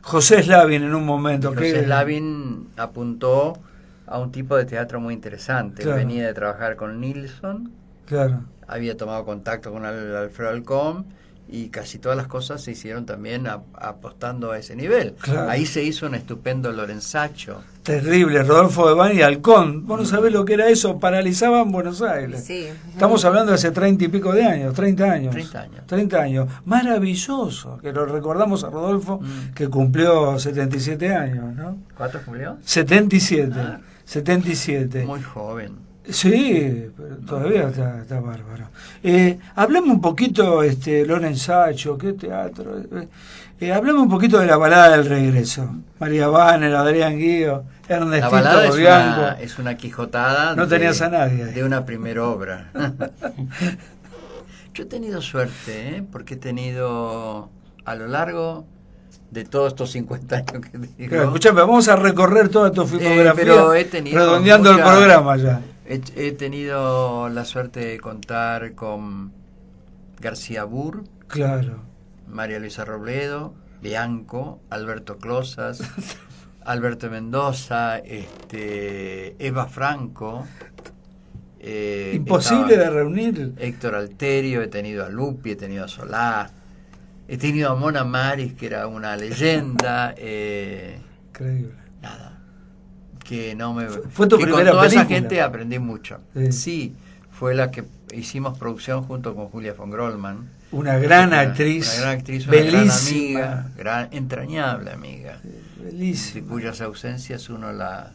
José Slavin en un momento. José Slavin apuntó a un tipo de teatro muy interesante. Claro. Venía de trabajar con Nilsson. Claro. Había tomado contacto con Alfredo Alcón y casi todas las cosas se hicieron también apostando a ese nivel. Claro. Ahí se hizo un estupendo Lorenzaccio. Terrible, Rodolfo de Bani y Halcón. Vos no sabés lo que era eso, paralizaban Buenos Aires. Sí. Estamos hablando de hace 30 y pico de años, 30 años. 30 años. Maravilloso, que lo recordamos a Rodolfo, que cumplió 77 años, ¿no? ¿Cuántos cumplió? 77. 77. Muy joven. Sí, pero todavía está bárbaro. Hablame un poquito, Lorenzaccio, qué teatro. Hablame un poquito de la balada del regreso. María Banner, Adrián Guío, Ernestito Bianco. Es una quijotada. No tenías a nadie. De una primera obra. Yo he tenido suerte, porque he tenido a lo largo de todos estos 50 años que te digo. Claro, escuchame, vamos a recorrer toda tu filmografía, pero he tenido redondeando el programa ya. He tenido la suerte de contar con García Burr, claro, María Luisa Robledo, Bianco, Alberto Closas, Alberto Mendoza, Eva Franco. Imposible de reunir. Héctor Alterio, he tenido a Lupi, he tenido a Solá, he tenido a Mona Maris, que era una leyenda. Increíble. Nada. Que no me. Fue tu primera con toda película. Esa gente aprendí mucho. Sí, fue la que hicimos producción junto con Julia von Grollman. Una gran actriz. Una gran actriz, bellísima. Una gran amiga, entrañable amiga. Sí, bellísima. De cuyas ausencias uno la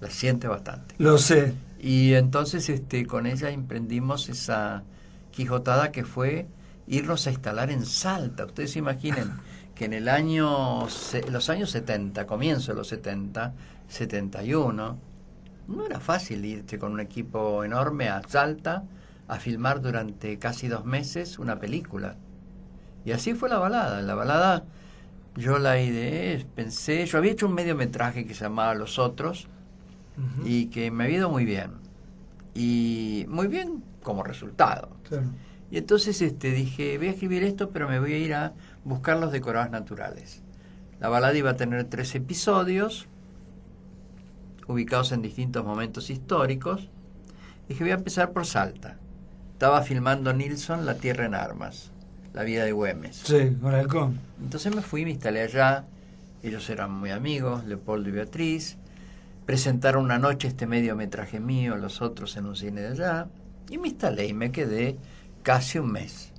siente bastante. Lo sé. Y entonces con ella emprendimos esa quijotada que fue irnos a instalar en Salta. Ustedes se imaginen que en los años 70, comienzo de los 70, 71, no era fácil irte con un equipo enorme a Salta a filmar durante casi 2 meses una película. Y así fue la balada. La balada yo la ideé, pensé, yo había hecho un mediometraje que se llamaba Los Otros, y que me había ido muy bien. Y muy bien como resultado. Claro. Y entonces dije, voy a escribir esto, pero me voy a ir a buscar los decorados naturales. La balada iba a tener 3 episodios, ubicados en distintos momentos históricos. Dije, voy a empezar por Salta. Estaba filmando Nilsson La Tierra en Armas, la vida de Güemes. Sí, con Halcón. Entonces me fui, me instalé allá. Ellos eran muy amigos, Leopoldo y Beatriz. Presentaron una noche mediometraje mío, Los Otros, en un cine de allá. Y me instalé y me quedé casi un mes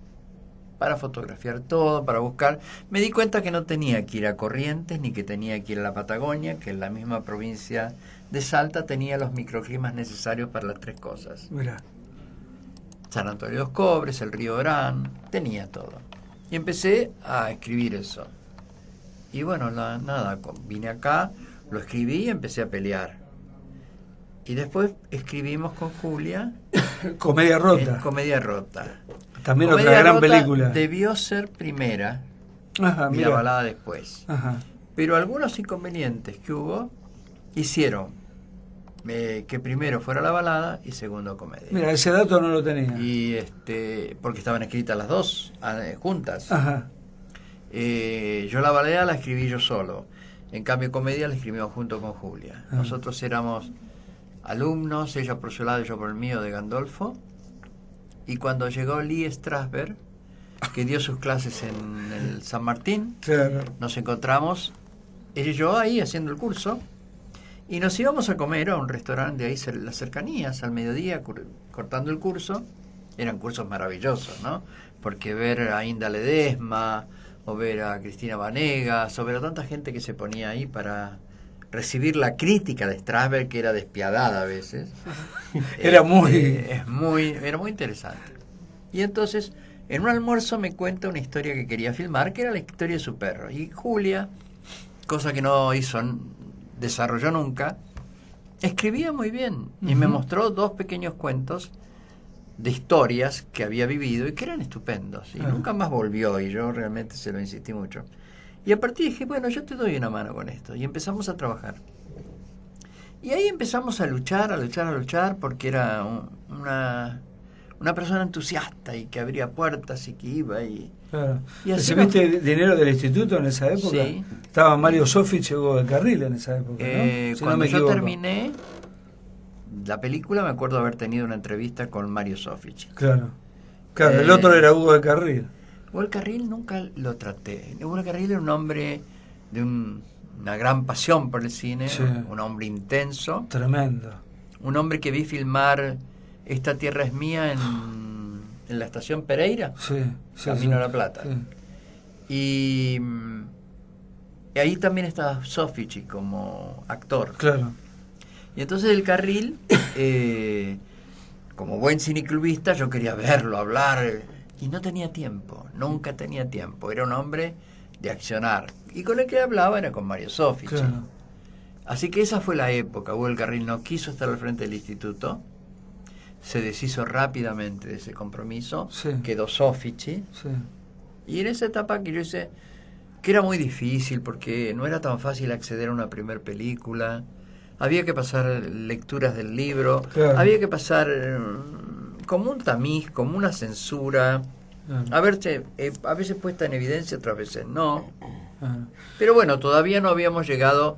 para fotografiar todo, para buscar. Me di cuenta que no tenía que ir a Corrientes ni que tenía que ir a la Patagonia, que en la misma provincia de Salta tenía los microclimas necesarios para las tres cosas. Mira. San Antonio de los Cobres, el río Orán, tenía todo. Y empecé a escribir eso. Y bueno, nada, vine acá, lo escribí y empecé a pelear. Y después escribimos con Julia Comedia Rota. Comedia Rota. También Comedia otra gran Rota película. Debió ser primera. Ajá, y mira. La balada después. Ajá. Pero algunos inconvenientes que hubo hicieron que primero fuera la balada y segundo comedia. Mira, ese dato no lo tenía. Y porque estaban escritas las dos juntas. Ajá. Yo la balada la escribí yo solo. En cambio comedia la escribimos junto con Julia. Ah. Nosotros éramos alumnos, ella por su lado y yo por el mío, de Gandolfo. Y cuando llegó Lee Strasberg, que dio sus clases en el San Martín, Claro. nos encontramos, ella y yo ahí haciendo el curso, y nos íbamos a comer a un restaurante de ahí, las cercanías, al mediodía, cortando el curso. Eran cursos maravillosos, ¿no? Porque ver a Inda Ledesma, o ver a Cristina Vanegas, o ver a tanta gente que se ponía ahí para recibir la crítica de Strasberg, que era despiadada a veces. Era muy... Era muy interesante. Y entonces, en un almuerzo me cuenta una historia que quería filmar, que era la historia de su perro. Y Julia, cosa que no desarrolló nunca, escribía muy bien. Y me mostró 2 pequeños cuentos de historias que había vivido y que eran estupendos. Y nunca más volvió, y yo realmente se lo insistí mucho. Y a partir dije, bueno, yo te doy una mano con esto. Y empezamos a trabajar. Y ahí empezamos a luchar, porque era una persona entusiasta y que abría puertas y que iba y... Claro. Y así ¿Recibiste dinero del instituto en esa época? Sí. Estaba Mario Sofich y Hugo del Carril en esa época, ¿no? Si cuando no me yo equivoco. terminé la película, me acuerdo haber tenido una entrevista con Mario Sofich. Claro. Claro, el otro era Hugo del Carril. Hugo del Carril nunca lo traté. Hugo del Carril era un hombre de una gran pasión por el cine, Sí. un hombre intenso. Tremendo. Un hombre que vi filmar Esta tierra es mía en la estación Pereira, Sí, Camino a La Plata. Sí. Y ahí también estaba Sofich como actor. Claro. Y entonces el Carril, como buen cineclubista, yo quería verlo, hablar, y no tenía tiempo, nunca tenía tiempo. Era un hombre de accionar. Y con el que hablaba era con Mario Sofich. Claro. Así que esa fue la época. Hugo del Carril no quiso estar al frente del instituto, se deshizo rápidamente de ese compromiso, Sí. quedó Sofich. Sí. Y en esa etapa que yo hice, que era muy difícil porque no era tan fácil acceder a una primer película, había que pasar lecturas del libro, Claro. había que pasar como un tamiz, como una censura, a veces puesta en evidencia, otras veces no. Pero bueno, todavía no habíamos llegado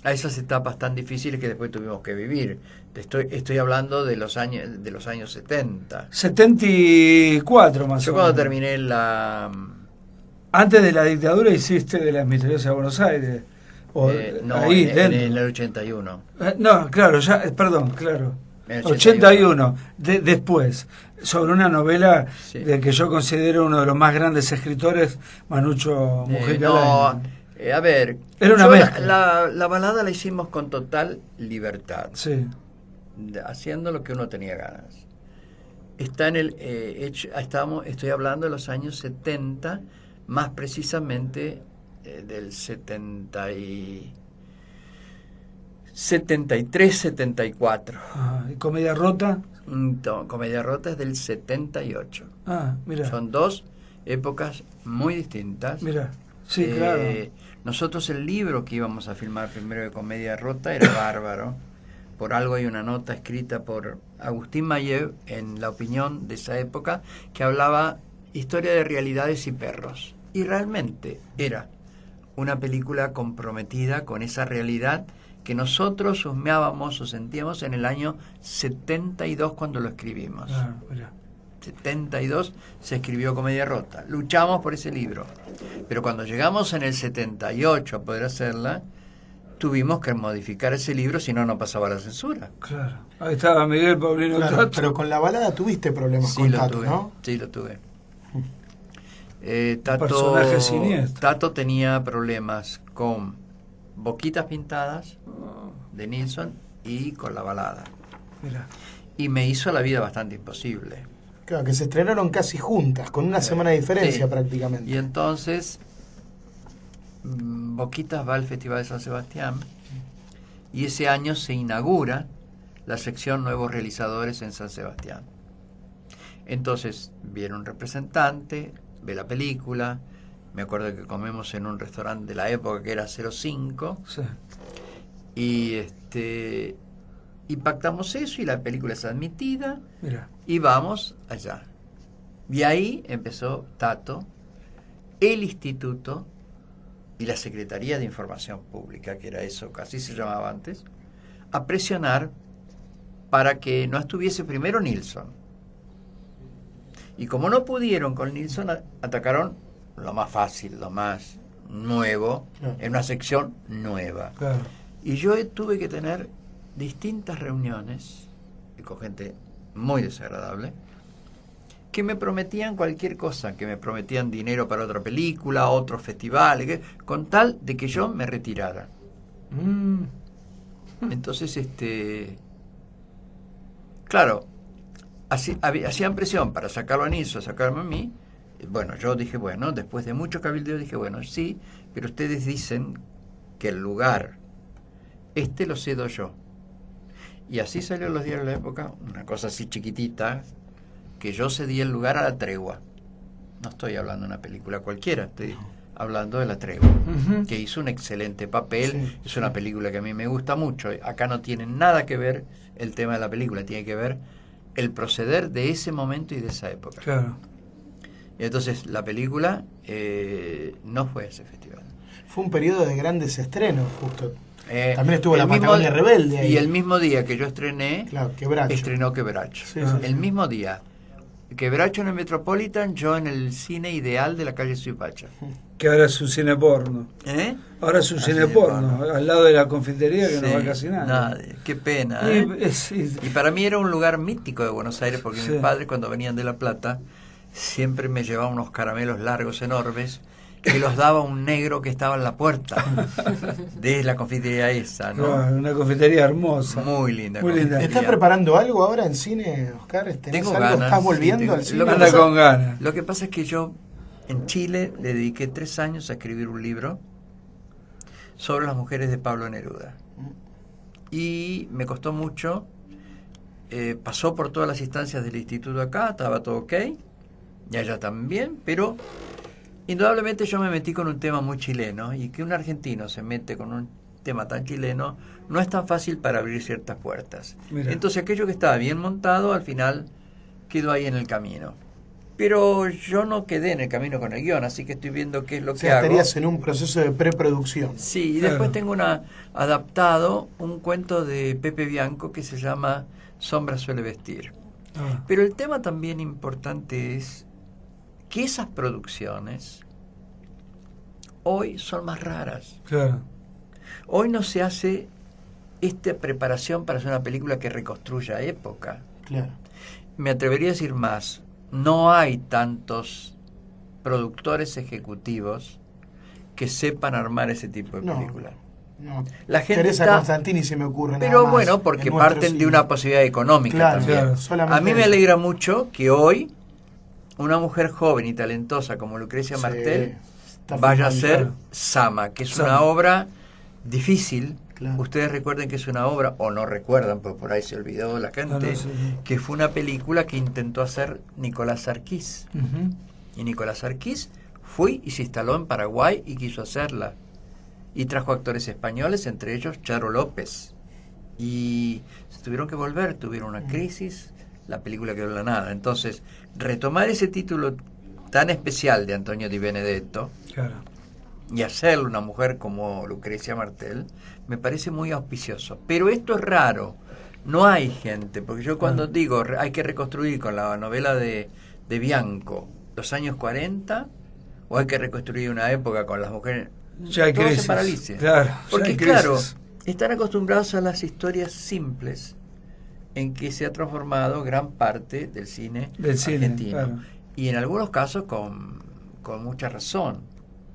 a esas etapas tan difíciles que después tuvimos que vivir. Estoy hablando de los años 70. 74 más Yo o cuando menos. terminé Antes de la dictadura hiciste de las misteriosas de Buenos Aires. O ahí en dentro. el 81. No, claro, ya, perdón, claro. En el 81, después, sobre una novela Sí. de que yo considero uno de los más grandes escritores, Manucho Mujica. A ver, Era una mezcla. la balada la hicimos con total libertad, Sí, haciendo lo que uno tenía ganas. Está en estoy hablando de los años 70, más precisamente del 73, 74. ¿Y Comedia Rota? Comedia Rota es del 78. Mira. Son 2 épocas muy distintas. Mira, sí, claro. Nosotros el libro que íbamos a filmar primero de Comedia Rota era bárbaro. Por algo hay una nota escrita por Agustín Mayev en La Opinión de esa época que hablaba historia de realidades y perros. Y realmente era una película comprometida con esa realidad que nosotros husmeábamos o sentíamos en el año 72 cuando lo escribimos. Mira. 72 se escribió Comedia Rota. Luchamos por ese libro. Pero cuando llegamos en el 78 a poder hacerla, tuvimos que modificar ese libro, si no, no pasaba la censura. Claro. Ahí estaba Miguel Paulino Claro, Tato. pero con la balada tuviste problemas Sí, con lo Tato, tuve, ¿no? sí, lo tuve. Personaje siniestro. Tato tenía problemas con Boquitas Pintadas de Nilsson y con la balada. Mira. Y me hizo la vida bastante imposible. Claro, que se estrenaron casi juntas, con una semana de diferencia Sí. prácticamente. Y entonces Boquitas va al Festival de San Sebastián y ese año se inaugura la sección Nuevos Realizadores en San Sebastián. Entonces viene un representante, ve la película, me acuerdo que comemos en un restaurante de la época que era 05, Sí. y pactamos eso y la película es admitida. Mira. Y vamos allá. Y ahí empezó Tato, el instituto y la Secretaría de Información Pública, que era eso, así se llamaba antes, a presionar para que no estuviese primero Nilsson. Y como no pudieron con Nilsson, atacaron lo más fácil, lo más nuevo, en una sección nueva. Claro. Y yo tuve que tener distintas reuniones con gente muy desagradable que me prometían cualquier cosa, que me prometían dinero para otra película, otros festivales, con tal de que yo me retirara. Entonces, claro, hacían presión para sacarlo a Nilsson, sacarme a mí. Bueno, yo dije, bueno, después de mucho cabildeo dije, bueno, sí, pero ustedes dicen que el lugar lo cedo yo. Y así salió en los diarios de la época, una cosa así chiquitita, que yo cedí el lugar a La Tregua. No estoy hablando de una película cualquiera, estoy hablando de La Tregua, que hizo un excelente papel. Sí, es una película que a mí me gusta mucho. Acá no tiene nada que ver el tema de la película, tiene que ver el proceder de ese momento y de esa época. Claro. Y entonces la película no fue a ese festival. Fue un periodo de grandes estrenos, justo. También estuvo La Patagonia Rebelde ahí. Y el mismo día que yo estrené, claro, Quebracho. Estrenó Quebracho. Sí, el mismo día. Quebracho en el Metropolitan, yo en el Cine Ideal de la calle Suipacha. Que ahora es un cine porno. Ahora es un cine porno, al lado de la confitería que no va casi nada. Qué pena. Y para mí era un lugar mítico de Buenos Aires, porque mis padres cuando venían de La Plata siempre me llevaban unos caramelos largos, enormes, que los daba un negro que estaba en la puerta de la confitería esa, ¿no? Una confitería hermosa. Muy linda. Muy linda. ¿Estás preparando algo ahora en cine, Oscar? Tengo algo? ganas. ¿Estás volviendo al cine? Anda con ganas. Lo que pasa es que yo en Chile le dediqué 3 años a escribir un libro sobre las mujeres de Pablo Neruda. Y me costó mucho. Pasó por todas las instancias del instituto acá, estaba todo ok. Y allá también, pero indudablemente yo me metí con un tema muy chileno, y que un argentino se mete con un tema tan chileno no es tan fácil para abrir ciertas puertas. Mira. Entonces aquello que estaba bien montado al final quedó ahí en el camino. Pero yo no quedé en el camino con el guión, así que estoy viendo qué es lo que hago. Estarías en un proceso de preproducción. Sí, y después tengo adaptado un cuento de Pepe Bianco que se llama Sombra suele vestir. Pero el tema también importante es que esas producciones hoy son más raras. Claro. Hoy no se hace esta preparación para hacer una película que reconstruya época. Claro. Me atrevería a decir más, no hay tantos productores ejecutivos que sepan armar ese tipo de película. No. La gente Teresa Constantini se me ocurre. Pero nada bueno, porque parten de una posibilidad económica también. Claro, a mí me alegra mucho que hoy una mujer joven y talentosa como Lucrecia Martel vaya a hacer Sama, que es una obra difícil. Claro. Ustedes recuerden que es una obra, o no recuerdan, porque por ahí se olvidó la gente, que fue una película que intentó hacer Nicolás Sarquís. Y Nicolás Sarquís fue y se instaló en Paraguay y quiso hacerla. Y trajo actores españoles, entre ellos Charo López. Y se tuvieron que volver, tuvieron una crisis, la película quedó en la nada. Entonces, retomar ese título tan especial de Antonio Di Benedetto, y hacerlo una mujer como Lucrecia Martel, me parece muy auspicioso. Pero esto es raro, no hay gente, porque yo cuando digo hay que reconstruir con la novela de Bianco los años 40, o hay que reconstruir una época con las mujeres Ya hay todo crisis. se paralice. Claro, porque claro, están acostumbrados a las historias simples en que se ha transformado gran parte del cine argentino. Claro. Y en algunos casos con mucha razón.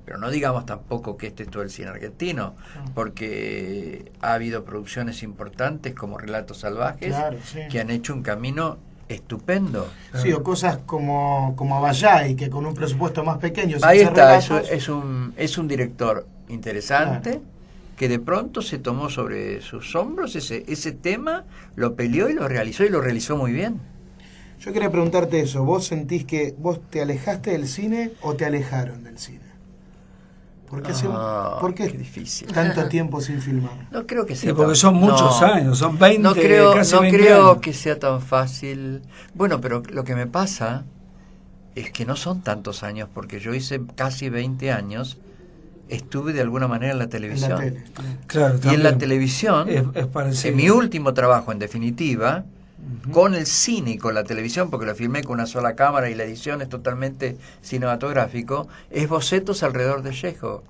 Pero no digamos tampoco que este es todo el cine argentino, porque ha habido producciones importantes como Relatos Salvajes, que han hecho un camino estupendo. Sí, o cosas como Abayay, que con un presupuesto más pequeño... Ahí está, es un director interesante, que de pronto se tomó sobre sus hombros ese tema, lo peleó y lo realizó muy bien. Yo quería preguntarte eso, ¿vos sentís que vos te alejaste del cine o te alejaron del cine? ¿Por qué qué difícil. tanto tiempo sin filmar? No creo que sea porque son muchos años, son 20, casi 20 creo años. que sea tan fácil. Bueno, pero lo que me pasa es que no son tantos años, porque yo hice casi 20 años, estuve de alguna manera en la televisión. En la tele, claro, y en la televisión, en mi último trabajo, en definitiva, con el cine y con la televisión, porque lo filmé con una sola cámara y la edición es totalmente cinematográfico, es Bocetos alrededor de Chekhov,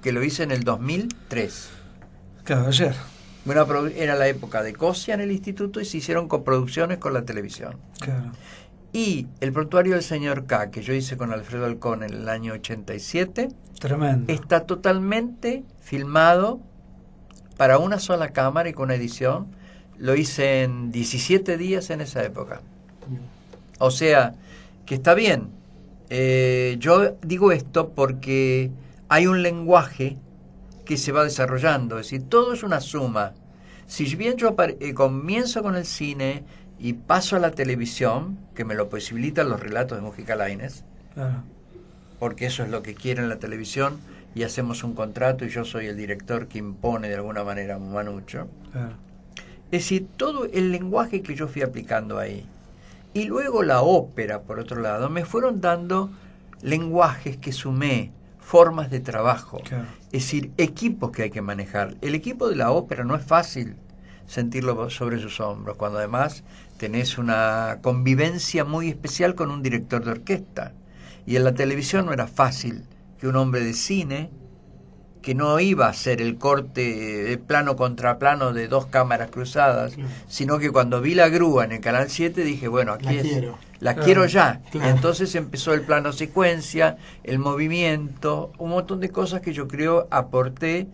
que lo hice en el 2003. Claro, ayer. Bueno, era la época de Cosia en el instituto y se hicieron coproducciones con la televisión. Claro. Y El prontuario del señor K, que yo hice con Alfredo Alcón en el año 87, tremendo, está totalmente filmado para una sola cámara y con una edición. Lo hice en 17 días en esa época. O sea, que está bien. Yo digo esto porque hay un lenguaje que se va desarrollando. Es decir, todo es una suma. Si bien yo comienzo con el cine y paso a la televisión, que me lo posibilitan los relatos de Mujica Lainez, porque eso es lo que quiere en la televisión, y hacemos un contrato y yo soy el director que impone de alguna manera a Manucho. Es decir, todo el lenguaje que yo fui aplicando ahí. Y luego la ópera, por otro lado, me fueron dando lenguajes que sumé, formas de trabajo. Es decir, equipos que hay que manejar. El equipo de la ópera no es fácil sentirlo sobre sus hombros, cuando además tenés una convivencia muy especial con un director de orquesta. Y en la televisión no era fácil que un hombre de cine, que no iba a hacer el corte plano contra plano de dos cámaras cruzadas, sino que cuando vi La Grúa en el Canal 7 dije, bueno, aquí quiero ya. Claro. Entonces empezó el plano secuencia, el movimiento, un montón de cosas que yo creo aporté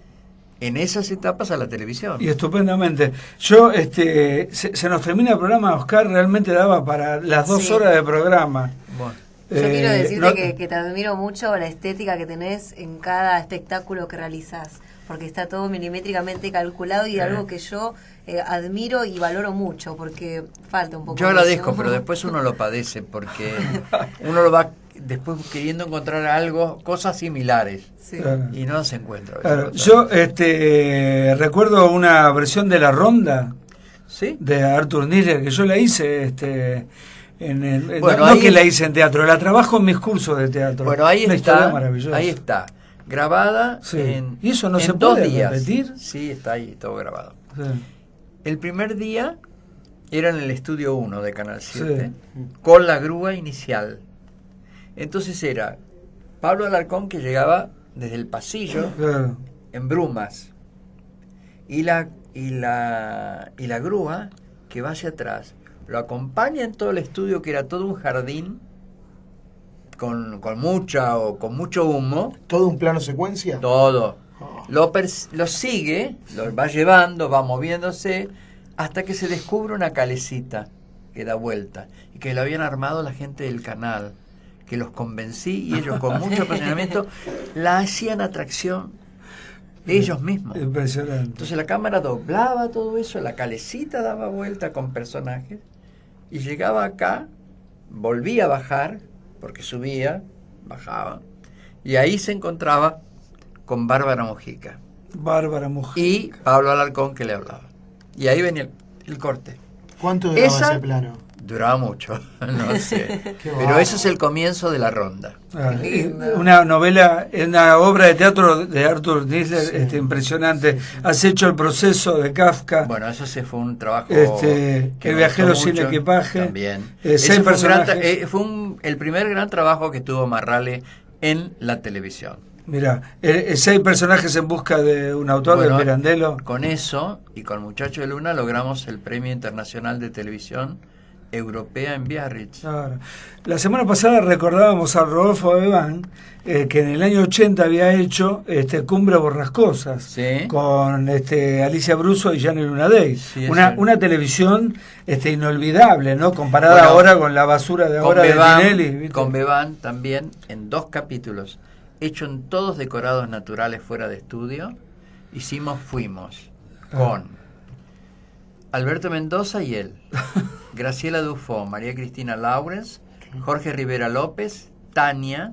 en esas etapas a la televisión. Y estupendamente. Yo, se nos termina el programa, Oscar, realmente daba para las 2 horas de programa. Bueno. Yo quiero decirte que te admiro mucho la estética que tenés en cada espectáculo que realizás, porque está todo milimétricamente calculado y algo que yo admiro y valoro mucho, porque falta un poco. Yo agradezco, pero después uno lo padece, porque uno lo va después queriendo encontrar algo, cosas similares, y no se encuentra. Claro. Yo recuerdo una versión de La Ronda, de Arthur Nisler, que yo la hice, que la hice en teatro, la trabajo en mis cursos de teatro. Bueno, ahí está, grabada ¿Y eso no en se puede 2 días. repetir? Sí, está ahí, todo grabado. El primer día era en el estudio 1 de Canal 7, con la grúa inicial. Entonces era Pablo Alarcón, que llegaba desde el pasillo en brumas, y la grúa que va hacia atrás. Lo acompaña en todo el estudio, que era todo un jardín con mucho humo. ¿Todo un plano secuencia? Todo. Lo sigue, lo va llevando, va moviéndose, hasta que se descubre una calecita que da vuelta, y que lo habían armado la gente del canal, que los convencí, y ellos con mucho apasionamiento la hacían atracción ellos mismos. Impresionante. Entonces la cámara doblaba todo eso, la calecita daba vuelta con personajes, y llegaba acá, volvía a bajar, porque subía, bajaba, y ahí se encontraba con Bárbara Mujica. Y Pablo Alarcón, que le hablaba. Y ahí venía el corte. ¿Cuánto duraba ese plano? Duraba mucho, no sé. Pero eso es el comienzo de La Ronda. Una novela, una obra de teatro de Arthur Nisler, impresionante. Has hecho El proceso de Kafka. Bueno, eso sí fue un trabajo. El viajero sin equipaje. También. 6 personajes. Fue el primer gran trabajo que tuvo Marrale en la televisión. Mirá, 6 personajes en busca de un autor, bueno, de Pirandello. Con eso y con Muchacho de Luna logramos el Premio Internacional de Televisión Europea en Biarritz. Claro. La semana pasada recordábamos a Rodolfo Bebán, que en el año 80 había hecho Cumbre Borrascosas, ¿sí? Con Alicia Bruso y Gianni Lunadei. Sí, una televisión inolvidable, ¿no? Comparada ahora con la basura de ahora Bebán, de Tinelli, ¿viste? Con Bebán también, en 2 capítulos, hecho en todos decorados naturales fuera de estudio, fuimos con Alberto Mendoza y él, Graciela Dufo, María Cristina Laurens, Jorge Rivera López, Tania,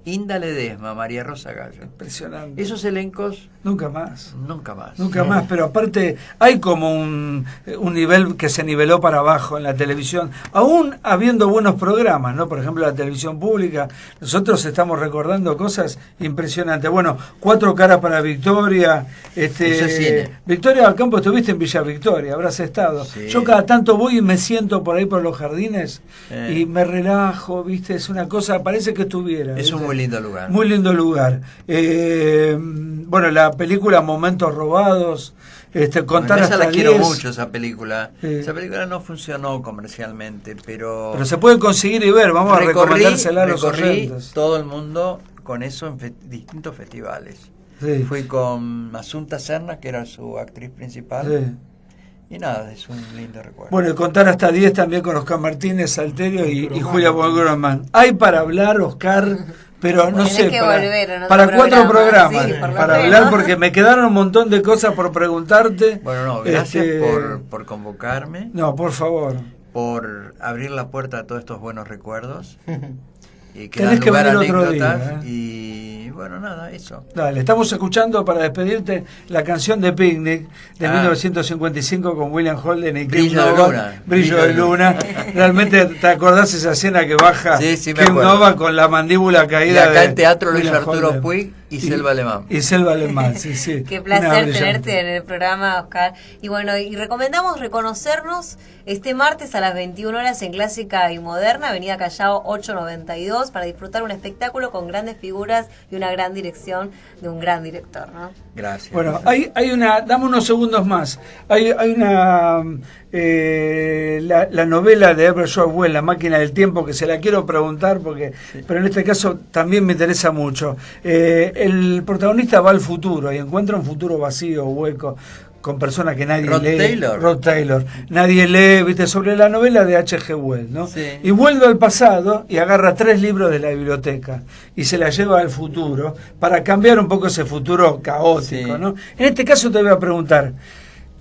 Inda Ledesma, María Rosa Gallo. Impresionante. Esos elencos... Nunca más. Nunca más. Nunca más, pero aparte hay como un nivel que se niveló para abajo en la televisión, aún habiendo buenos programas, ¿no? Por ejemplo, la televisión pública, nosotros estamos recordando cosas impresionantes. Bueno, 4 caras para Victoria. Victoria Alcampo, estuviste en Villa Victoria, habrás estado. Sí. Yo cada tanto voy y me siento por ahí por los jardines y me relajo, ¿viste? Es una cosa, parece que estuviera. Es un muy lindo lugar. Muy lindo lugar. Bueno, la película Momentos Robados, contar hasta 10. La quiero mucho, esa película. Sí. Esa película no funcionó comercialmente, pero se puede conseguir y ver. Vamos a recomendársela a los oyentes. Todo el mundo con eso en distintos festivales. Sí. Fui con Asunta Serna, que era su actriz principal. Sí. Y nada, es un lindo recuerdo. Bueno, y contar hasta 10 también con Oscar Martínez, Salterio y Julia Borgman. Hay para hablar, Oscar, pero no sé, para 4 programas, sí, para hablar, porque me quedaron un montón de cosas por preguntarte. Bueno, no, gracias por convocarme. No, por favor. Por abrir la puerta a todos estos buenos recuerdos. Y que tenés que venir otro día. Y bueno, nada, eso. Dale, estamos escuchando para despedirte la canción de Picnic de 1955 con William Holden y Kim Nova. Brillo de Luna. Realmente te acordás esa escena que baja Kim Nova con la mandíbula caída. Y acá el teatro Luis Arturo Puig y Selva Alemán. Y Selva Alemán, sí, sí. Qué placer tenerte en el programa, Oscar. Y bueno, y recomendamos reconocernos este martes a las 21 horas en Clásica y Moderna, Avenida Callao 892, para disfrutar un espectáculo con grandes figuras y una gran dirección de un gran director, ¿no? Gracias. Bueno, hay una, dame unos segundos más. Hay una la novela de Herbert George Wells, La máquina del tiempo, que se la quiero preguntar porque, pero en este caso también me interesa mucho. El protagonista va al futuro y encuentra un futuro vacío, hueco, con personas que nadie lee. Rod Taylor. Nadie lee, viste, sobre la novela de H.G. Wells, ¿no? Sí. Y vuelve al pasado y agarra 3 libros de la biblioteca y se la lleva al futuro para cambiar un poco ese futuro caótico, ¿no? En este caso te voy a preguntar,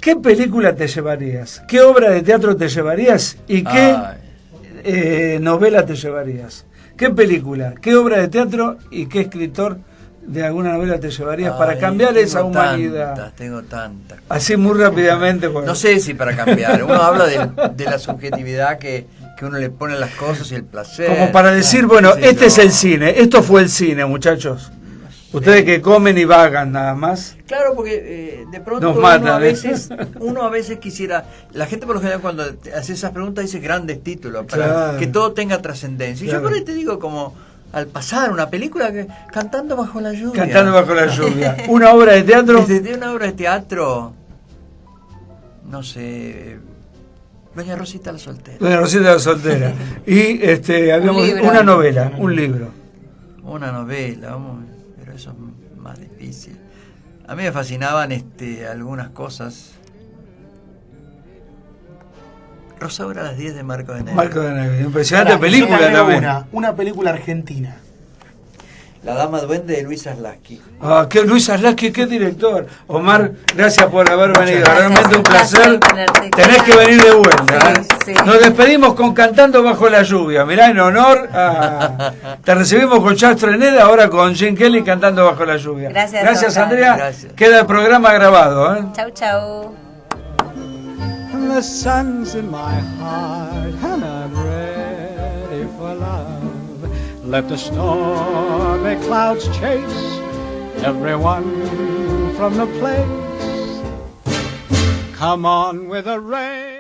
¿qué película te llevarías? ¿Qué obra de teatro te llevarías? ¿Y qué novela te llevarías? ¿Qué película? ¿Qué obra de teatro? ¿Y qué escritor de alguna novela te llevarías para cambiar esa humanidad? Tengo tantas. Así muy rápidamente. Porque... No sé si para cambiar. Uno habla de la subjetividad que uno le pone a las cosas y el placer. Como para decir, bueno, este es el cine. Esto fue el cine, muchachos. Ustedes que comen y vagan nada más. Claro, porque de pronto uno a veces quisiera... La gente por lo general cuando hace esas preguntas dice grandes títulos, para que todo tenga trascendencia. Y yo por ahí te digo como... Al pasar una película que Cantando bajo la lluvia. Cantando bajo la lluvia. Una obra de teatro. De una obra de teatro, no sé, Doña Rosita la Soltera. Doña Rosita la Soltera. Y habíamos una novela, un libro. Una novela, pero eso es más difícil. A mí me fascinaban algunas cosas. Rosaura a las 10 de Marco de Neve. Marco de Neve, impresionante película también. Una película argentina. La Dama Duende de Luis Arlaski. ¿Qué Luis Arlaski, qué director? Omar, gracias por haber venido. Realmente un placer. Tenés que venir de vuelta. Sí. Nos despedimos con Cantando bajo la lluvia. Mirá, en honor a... Te recibimos con Charles Trenet, ahora con Gene Kelly Cantando bajo la lluvia. Gracias Andrea. Gracias. Queda el programa grabado. Chau, chau. The sun's in my heart and I'm ready for love. Let the stormy clouds chase everyone from the place. Come on with the rain.